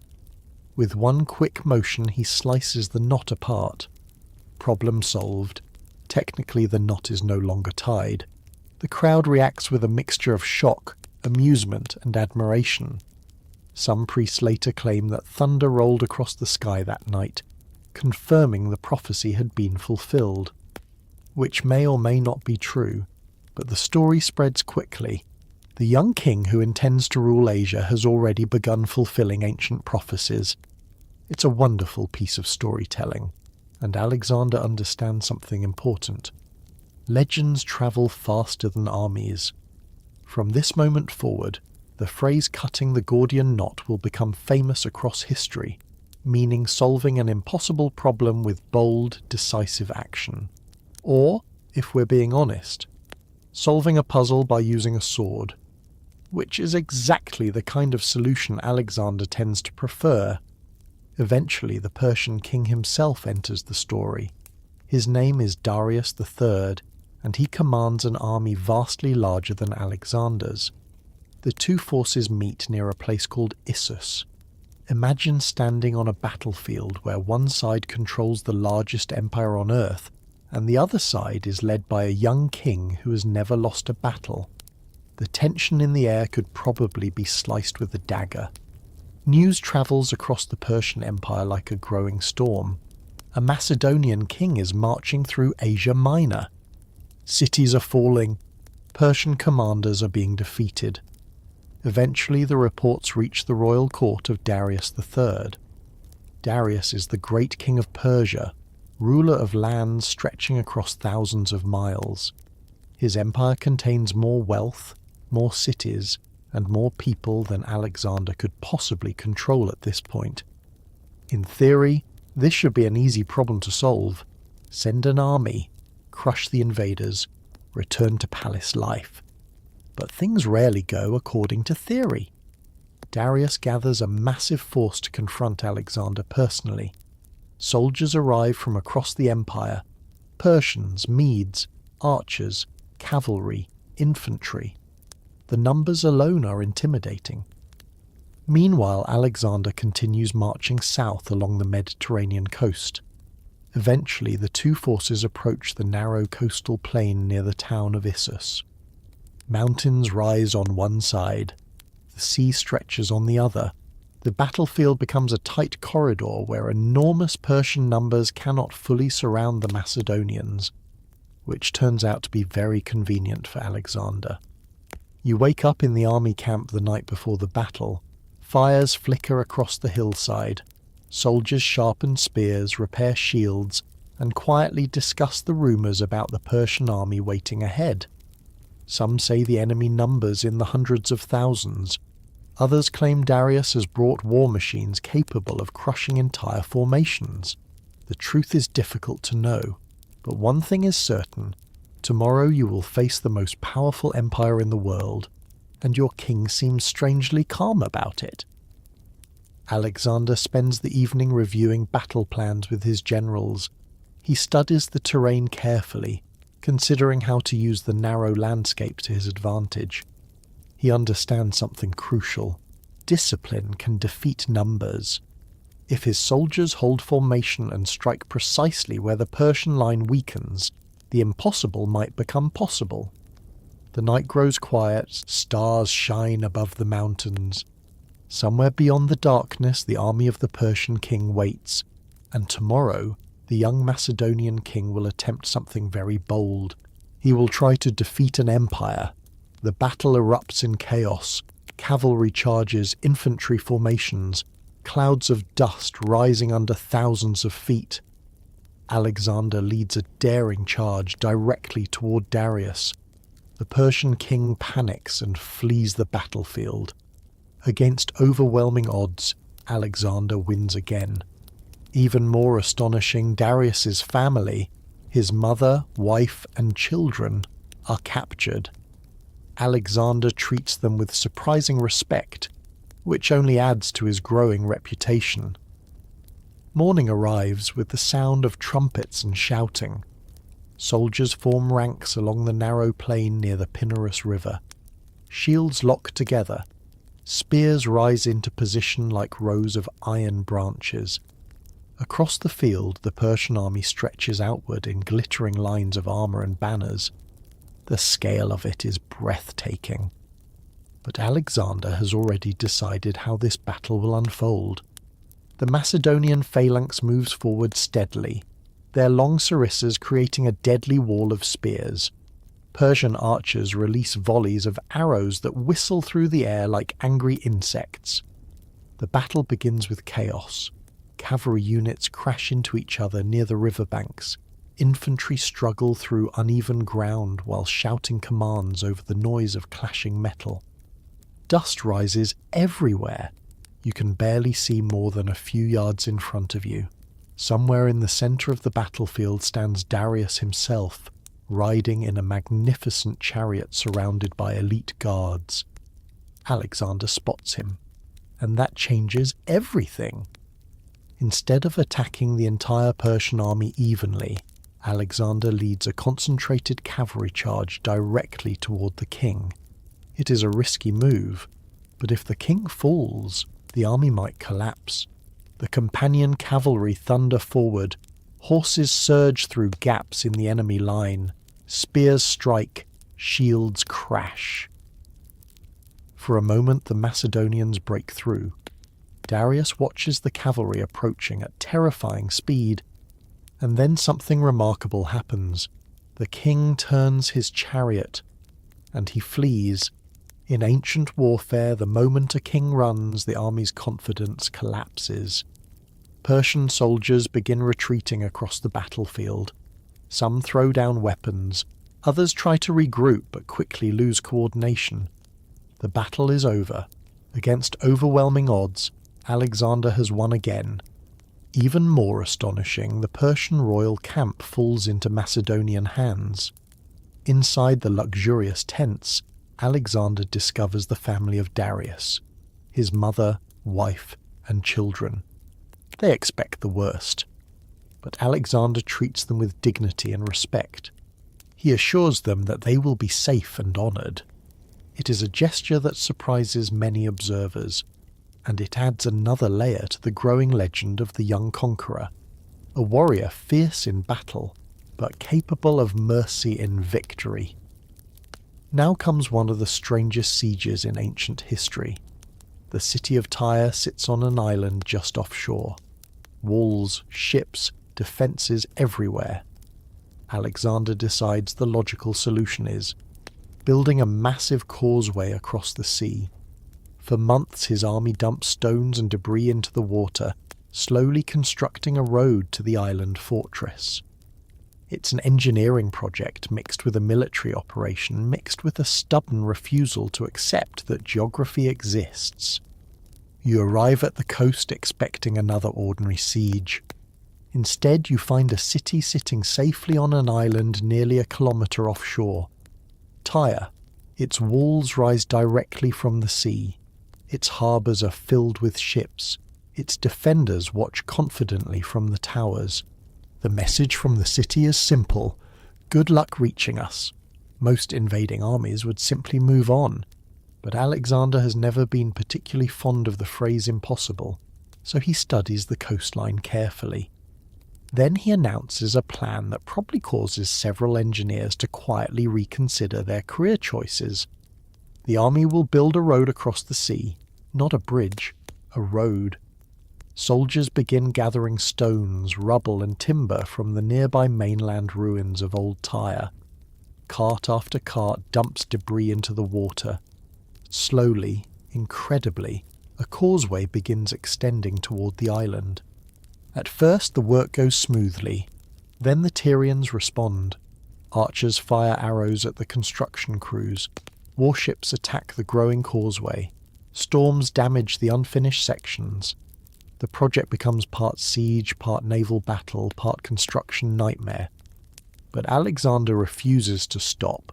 With one quick motion he slices the knot apart. Problem solved. Technically the knot is no longer tied. The crowd reacts with a mixture of shock, amusement, and admiration. Some priests later claim that thunder rolled across the sky that night, confirming the prophecy had been fulfilled. Which may or may not be true, but the story spreads quickly. The young king who intends to rule Asia has already begun fulfilling ancient prophecies. It's a wonderful piece of storytelling, and Alexander understands something important. Legends travel faster than armies. From this moment forward, the phrase cutting the Gordian knot will become famous across history, meaning solving an impossible problem with bold, decisive action. Or, if we're being honest, solving a puzzle by using a sword, which is exactly the kind of solution Alexander tends to prefer. Eventually, the Persian king himself enters the story. His name is Darius III, and he commands an army vastly larger than Alexander's. The two forces meet near a place called Issus. Imagine standing on a battlefield where one side controls the largest empire on earth, and the other side is led by a young king who has never lost a battle. The tension in the air could probably be sliced with a dagger. News travels across the Persian Empire like a growing storm. A Macedonian king is marching through Asia Minor. Cities are falling. Persian commanders are being defeated. Eventually the reports reach the royal court of Darius III. Darius is the great king of Persia, ruler of lands stretching across thousands of miles. His empire contains more wealth, more cities, and more people than Alexander could possibly control at this point. In theory, this should be an easy problem to solve. Send an army, crush the invaders, return to palace life. But things rarely go according to theory. Darius gathers a massive force to confront Alexander personally. Soldiers arrive from across the empire: Persians, Medes, archers, cavalry, infantry. The numbers alone are intimidating. Meanwhile, Alexander continues marching south along the Mediterranean coast. Eventually, the two forces approach the narrow coastal plain near the town of Issus. Mountains rise on one side. The sea stretches on the other. The battlefield becomes a tight corridor where enormous Persian numbers cannot fully surround the Macedonians, which turns out to be very convenient for Alexander. You wake up in the army camp the night before the battle. Fires flicker across the hillside. Soldiers sharpen spears, repair shields, and quietly discuss the rumours about the Persian army waiting ahead. Some say the enemy numbers in the hundreds of thousands. Others claim Darius has brought war machines capable of crushing entire formations. The truth is difficult to know, but one thing is certain. Tomorrow you will face the most powerful empire in the world, and your king seems strangely calm about it. Alexander spends the evening reviewing battle plans with his generals. He studies the terrain carefully, considering how to use the narrow landscape to his advantage. He understands something crucial. Discipline can defeat numbers. If his soldiers hold formation and strike precisely where the Persian line weakens, the impossible might become possible. The night grows quiet, stars shine above the mountains. Somewhere beyond the darkness, the army of the Persian king waits, and tomorrow the young Macedonian king will attempt something very bold. He will try to defeat an empire. The battle erupts in chaos. Cavalry charges, infantry formations, clouds of dust rising under thousands of feet. Alexander leads a daring charge directly toward Darius. The Persian king panics and flees the battlefield. Against overwhelming odds, Alexander wins again. Even more astonishing, Darius's family, his mother, wife, and children, are captured. Alexander treats them with surprising respect, which only adds to his growing reputation. Morning arrives with the sound of trumpets and shouting. Soldiers form ranks along the narrow plain near the Pinarus River. Shields lock together. Spears rise into position like rows of iron branches. Across the field, the Persian army stretches outward in glittering lines of armour and banners. The scale of it is breathtaking. But Alexander has already decided how this battle will unfold. The Macedonian phalanx moves forward steadily, their long sarissas creating a deadly wall of spears. Persian archers release volleys of arrows that whistle through the air like angry insects. The battle begins with chaos. Cavalry units crash into each other near the riverbanks. Infantry struggle through uneven ground while shouting commands over the noise of clashing metal. Dust rises everywhere. You can barely see more than a few yards in front of you. Somewhere in the centre of the battlefield stands Darius himself, riding in a magnificent chariot surrounded by elite guards. Alexander spots him, and that changes everything. Instead of attacking the entire Persian army evenly, Alexander leads a concentrated cavalry charge directly toward the king. It is a risky move, but if the king falls, the army might collapse. The companion cavalry thunder forward. Horses surge through gaps in the enemy line. Spears strike. Shields crash. For a moment the Macedonians break through. Darius watches the cavalry approaching at terrifying speed. And then something remarkable happens. The king turns his chariot, and he flees. In ancient warfare, the moment a king runs, the army's confidence collapses. Persian soldiers begin retreating across the battlefield. Some throw down weapons. Others try to regroup but quickly lose coordination. The battle is over. Against overwhelming odds, Alexander has won again. Even more astonishing, the Persian royal camp falls into Macedonian hands. Inside the luxurious tents, Alexander discovers the family of Darius, his mother, wife, and children. They expect the worst, but Alexander treats them with dignity and respect. He assures them that they will be safe and honoured. It is a gesture that surprises many observers, and it adds another layer to the growing legend of the young conqueror, a warrior fierce in battle, but capable of mercy in victory. Now comes one of the strangest sieges in ancient history. The city of Tyre sits on an island just offshore. Walls, ships, defences everywhere. Alexander decides the logical solution is building a massive causeway across the sea. For months his army dumps stones and debris into the water, slowly constructing a road to the island fortress. It's an engineering project mixed with a military operation, mixed with a stubborn refusal to accept that geography exists. You arrive at the coast expecting another ordinary siege. Instead, you find a city sitting safely on an island nearly a kilometre offshore. Tyre. Its walls rise directly from the sea. Its harbours are filled with ships. Its defenders watch confidently from the towers. The message from the city is simple: good luck reaching us. Most invading armies would simply move on, but Alexander has never been particularly fond of the phrase impossible, so he studies the coastline carefully. Then he announces a plan that probably causes several engineers to quietly reconsider their career choices. The army will build a road across the sea, not a bridge, a road. Soldiers begin gathering stones, rubble and timber from the nearby mainland ruins of old Tyre. Cart after cart dumps debris into the water. Slowly, incredibly, a causeway begins extending toward the island. At first the work goes smoothly. Then the Tyrians respond. Archers fire arrows at the construction crews. Warships attack the growing causeway. Storms damage the unfinished sections. The project becomes part siege, part naval battle, part construction nightmare. But Alexander refuses to stop.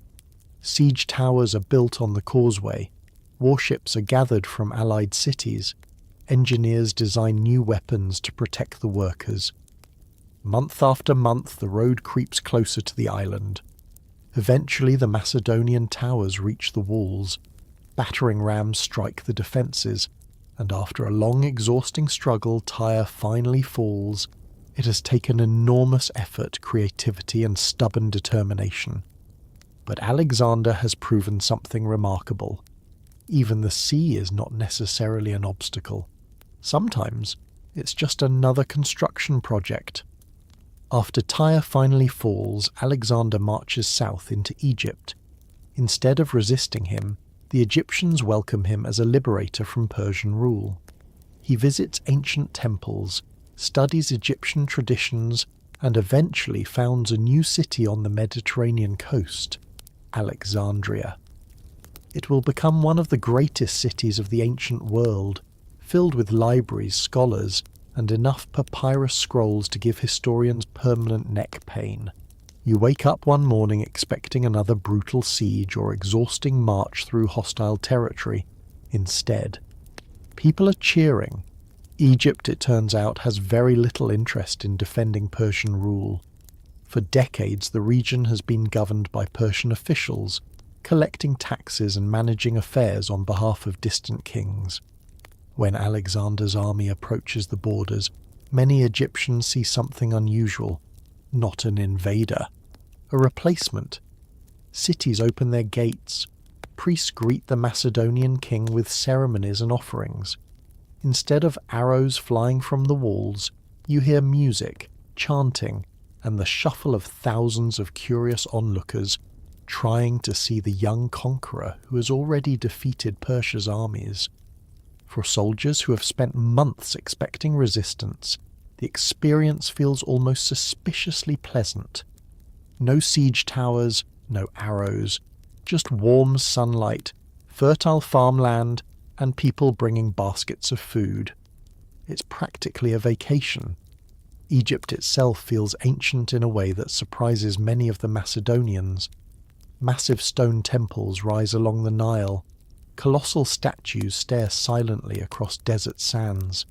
Siege towers are built on the causeway. Warships are gathered from allied cities. Engineers design new weapons to protect the workers. Month after month, the road creeps closer to the island. Eventually, the Macedonian towers reach the walls. Battering rams strike the defences, and after a long, exhausting struggle, Tyre finally falls. It has taken enormous effort, creativity, and stubborn determination. But Alexander has proven something remarkable. Even the sea is not necessarily an obstacle. Sometimes it's just another construction project. After Tyre finally falls, Alexander marches south into Egypt. Instead of resisting him, the Egyptians welcome him as a liberator from Persian rule. He visits ancient temples, studies Egyptian traditions, and eventually founds a new city on the Mediterranean coast, Alexandria. It will become one of the greatest cities of the ancient world, filled with libraries, scholars, and enough papyrus scrolls to give historians permanent neck pain. You wake up one morning expecting another brutal siege or exhausting march through hostile territory. Instead, people are cheering. Egypt, it turns out, has very little interest in defending Persian rule. For decades, the region has been governed by Persian officials, collecting taxes and managing affairs on behalf of distant kings. When Alexander's army approaches the borders, many Egyptians see something unusual. Not an invader. A replacement. Cities open their gates. Priests greet the Macedonian king with ceremonies and offerings. Instead of arrows flying from the walls, you hear music, chanting, and the shuffle of thousands of curious onlookers trying to see the young conqueror who has already defeated Persia's armies. For soldiers who have spent months expecting resistance, the experience feels almost suspiciously pleasant. No siege towers, no arrows, just warm sunlight, fertile farmland, and people bringing baskets of food. It's practically a vacation. Egypt itself feels ancient in a way that surprises many of the Macedonians. Massive stone temples rise along the Nile. Colossal statues stare silently across desert sands.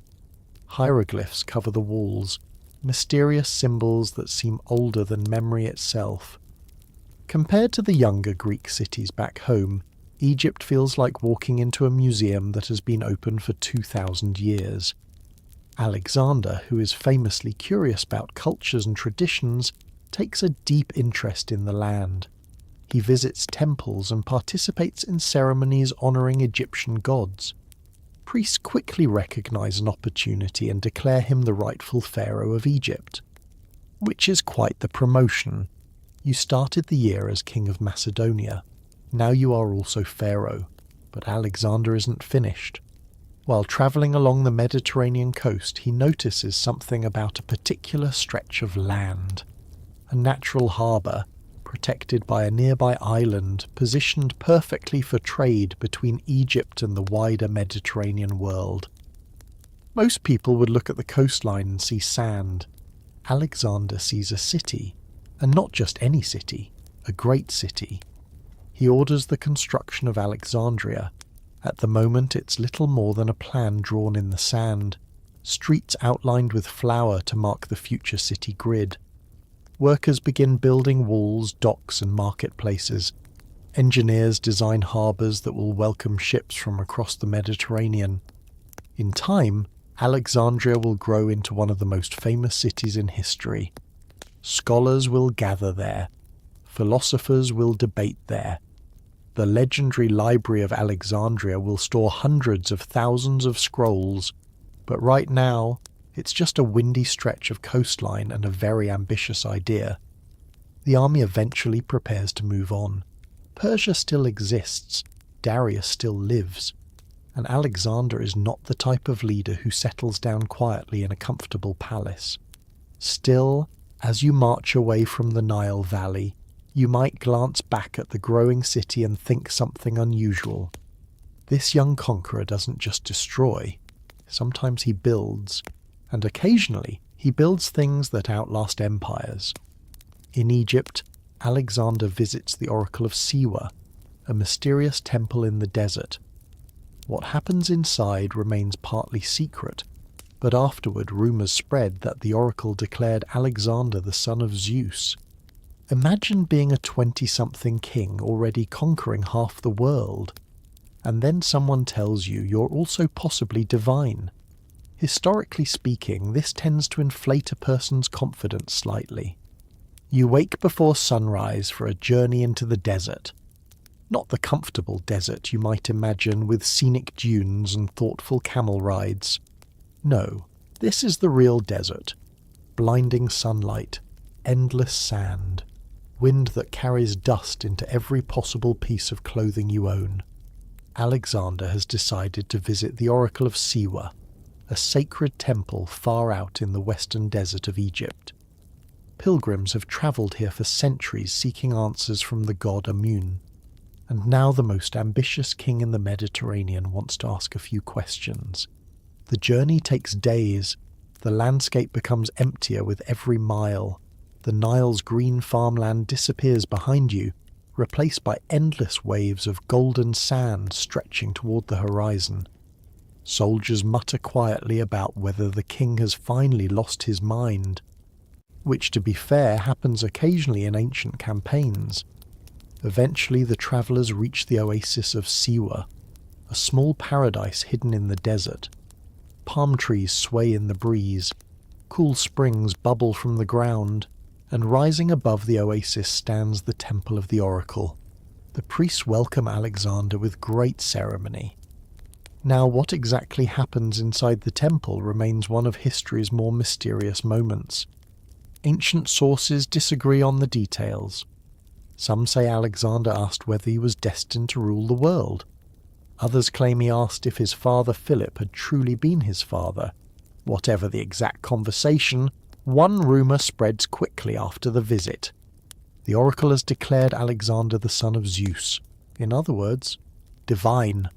Hieroglyphs cover the walls, mysterious symbols that seem older than memory itself. Compared to the younger Greek cities back home, Egypt feels like walking into a museum that has been open for 2,000 years. Alexander, who is famously curious about cultures and traditions, takes a deep interest in the land. He visits temples and participates in ceremonies honouring Egyptian gods. priests quickly recognize an opportunity and declare him the rightful pharaoh of Egypt. Which is quite the promotion. You started the year as king of Macedonia. Now you are also pharaoh. But Alexander isn't finished. While travelling along the Mediterranean coast, he notices something about a particular stretch of land. A natural harbour, protected by a nearby island, positioned perfectly for trade between Egypt and the wider Mediterranean world. Most people would look at the coastline and see sand. Alexander sees a city, and not just any city, a great city. He orders the construction of Alexandria. At the moment it's little more than a plan drawn in the sand, streets outlined with flour to mark the future city grid. Workers begin building walls, docks and marketplaces. Engineers design harbours that will welcome ships from across the Mediterranean. In time, Alexandria will grow into one of the most famous cities in history. Scholars will gather there. Philosophers will debate there. The legendary Library of Alexandria will store hundreds of thousands of scrolls, but right now, it's just a windy stretch of coastline and a very ambitious idea. The army eventually prepares to move on. Persia still exists, Darius still lives, and Alexander is not the type of leader who settles down quietly in a comfortable palace. Still, as you march away from the Nile Valley, you might glance back at the growing city and think something unusual. This young conqueror doesn't just destroy, sometimes he builds, and occasionally he builds things that outlast empires. In Egypt, Alexander visits the Oracle of Siwa, a mysterious temple in the desert. What happens inside remains partly secret, but afterward rumours spread that the oracle declared Alexander the son of Zeus. Imagine being a 20-something king already conquering half the world, and then someone tells you you're also possibly divine. Historically speaking, this tends to inflate a person's confidence slightly. You wake before sunrise for a journey into the desert. Not the comfortable desert you might imagine with scenic dunes and thoughtful camel rides. No, this is the real desert. Blinding sunlight, endless sand, wind that carries dust into every possible piece of clothing you own. Alexander has decided to visit the Oracle of Siwa, a sacred temple far out in the western desert of Egypt. Pilgrims have travelled here for centuries seeking answers from the god Amun, and now the most ambitious king in the Mediterranean wants to ask a few questions. The journey takes days. The landscape becomes emptier with every mile. The Nile's green farmland disappears behind you, replaced by endless waves of golden sand stretching toward the horizon. Soldiers mutter quietly about whether the king has finally lost his mind, which, to be fair, happens occasionally in ancient campaigns. Eventually the travellers reach the oasis of Siwa, a small paradise hidden in the desert. Palm trees sway in the breeze, cool springs bubble from the ground, and rising above the oasis stands the temple of the oracle. The priests welcome Alexander with great ceremony. Now, what exactly happens inside the temple remains one of history's more mysterious moments. Ancient sources disagree on the details. Some say Alexander asked whether he was destined to rule the world. Others claim he asked if his father Philip had truly been his father. Whatever the exact conversation, one rumour spreads quickly after the visit. The oracle has declared Alexander the son of Zeus. In other words, divine.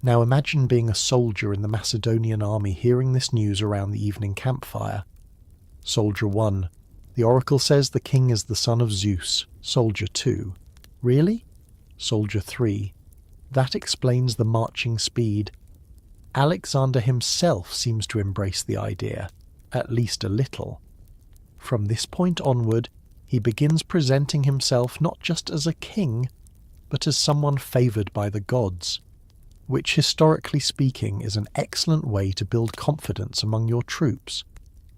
Now imagine being a soldier in the Macedonian army hearing this news around the evening campfire. Soldier 1. The oracle says the king is the son of Zeus. Soldier 2. Really? Soldier 3. That explains the marching speed. Alexander himself seems to embrace the idea, at least a little. From this point onward, he begins presenting himself not just as a king, but as someone favoured by the gods, which historically speaking is an excellent way to build confidence among your troops.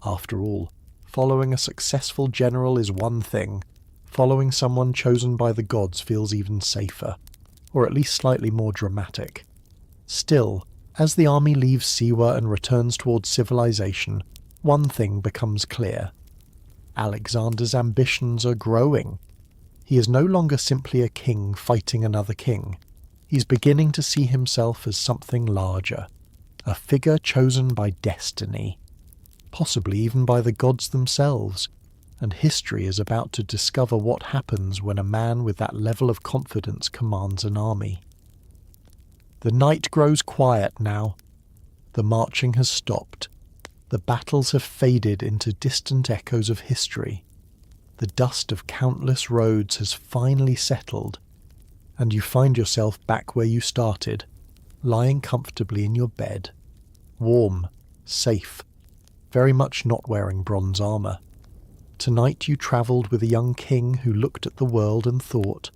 After all, following a successful general is one thing, following someone chosen by the gods feels even safer, or at least slightly more dramatic. Still, As the army leaves Siwa and returns towards civilization, one thing becomes clear. Alexander's ambitions are growing. He is no longer simply a king fighting another king. He's beginning to see himself as something larger, a figure chosen by destiny, possibly even by the gods themselves, and history is about to discover what happens when a man with that level of confidence commands an army. The night grows quiet now. The marching has stopped. The battles have faded into distant echoes of history. The dust of countless roads has finally settled, and you find yourself back where you started, lying comfortably in your bed, warm, safe, very much not wearing bronze armour. Tonight you travelled with a young king who looked at the world and thought,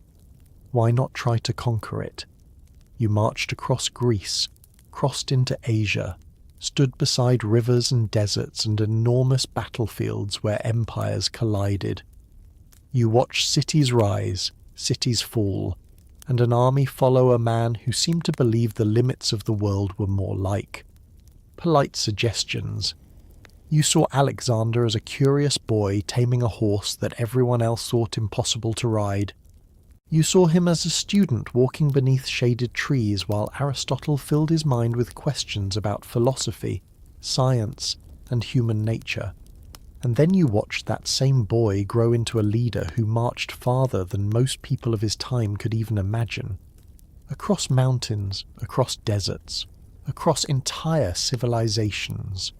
why not try to conquer it? You marched across Greece, crossed into Asia, stood beside rivers and deserts and enormous battlefields where empires collided. You watched cities rise, cities fall, and an army follow a man who seemed to believe the limits of the world were more like polite suggestions. You saw Alexander as a curious boy taming a horse that everyone else thought impossible to ride. You saw him as a student walking beneath shaded trees while Aristotle filled his mind with questions about philosophy, science, and human nature. And then you watched that same boy grow into a leader who marched farther than most people of his time could even imagine. Across mountains, across deserts, across entire civilizations.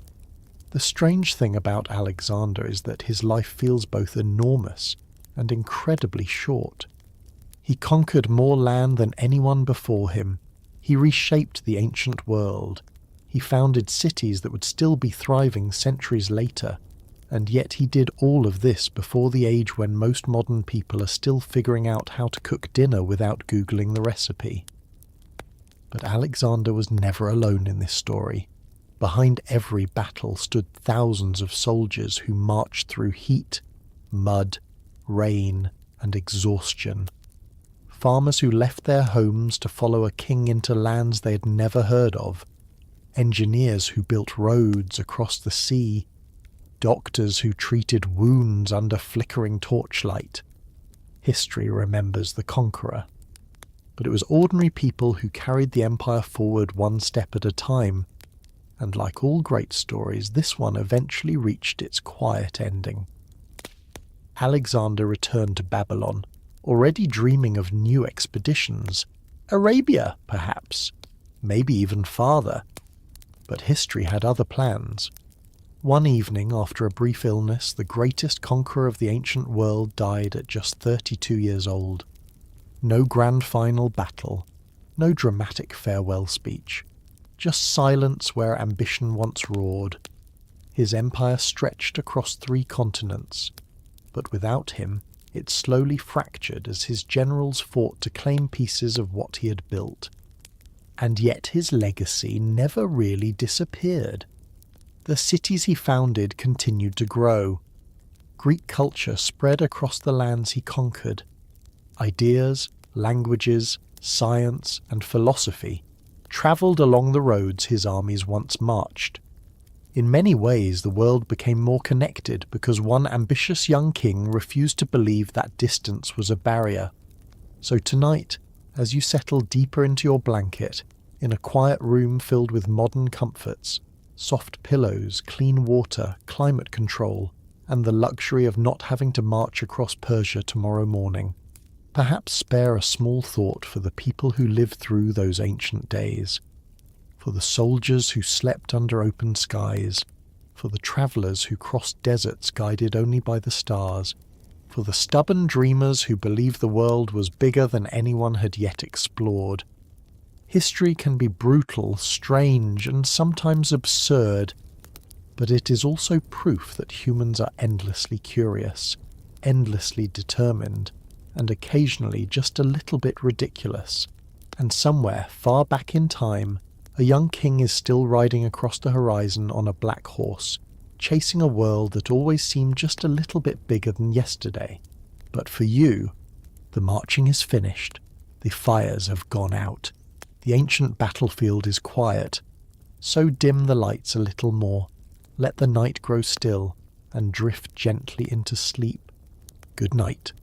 The strange thing about Alexander is that his life feels both enormous and incredibly short. He conquered more land than anyone before him. He reshaped the ancient world. He founded cities that would still be thriving centuries later. And yet he did all of this before the age when most modern people are still figuring out how to cook dinner without Googling the recipe. But Alexander was never alone in this story. Behind every battle stood thousands of soldiers who marched through heat, mud, rain, and exhaustion. Farmers who left their homes to follow a king into lands they had never heard of. Engineers who built roads across the sea. Doctors who treated wounds under flickering torchlight. History remembers the conqueror. But it was ordinary people who carried the empire forward one step at a time, and like all great stories, this one eventually reached its quiet ending. Alexander returned to Babylon, already dreaming of new expeditions. Arabia, perhaps. Maybe even farther. But history had other plans. One evening, after a brief illness, the greatest conqueror of the ancient world died at just 32 years old. No grand final battle, no dramatic farewell speech, just silence where ambition once roared. His empire stretched across 3 continents, but without him, it slowly fractured as his generals fought to claim pieces of what he had built. And yet his legacy never really disappeared. The cities he founded continued to grow. Greek culture spread across the lands he conquered. Ideas, languages, science, and philosophy travelled along the roads his armies once marched. In many ways, the world became more connected because one ambitious young king refused to believe that distance was a barrier. So tonight, as you settle deeper into your blanket, in a quiet room filled with modern comforts, soft pillows, clean water, climate control, and the luxury of not having to march across Persia tomorrow morning, perhaps spare a small thought for the people who lived through those ancient days, for the soldiers who slept under open skies, for the travellers who crossed deserts guided only by the stars, for the stubborn dreamers who believed the world was bigger than anyone had yet explored. History can be brutal, strange, and sometimes absurd, but it is also proof that humans are endlessly curious, endlessly determined, and occasionally just a little bit ridiculous. And somewhere, far back in time, a young king is still riding across the horizon on a black horse, chasing a world that always seemed just a little bit bigger than yesterday. But for you, the marching is finished, the fires have gone out. The ancient battlefield is quiet, So dim the lights a little more, let the night grow still, and drift gently into sleep. Good night.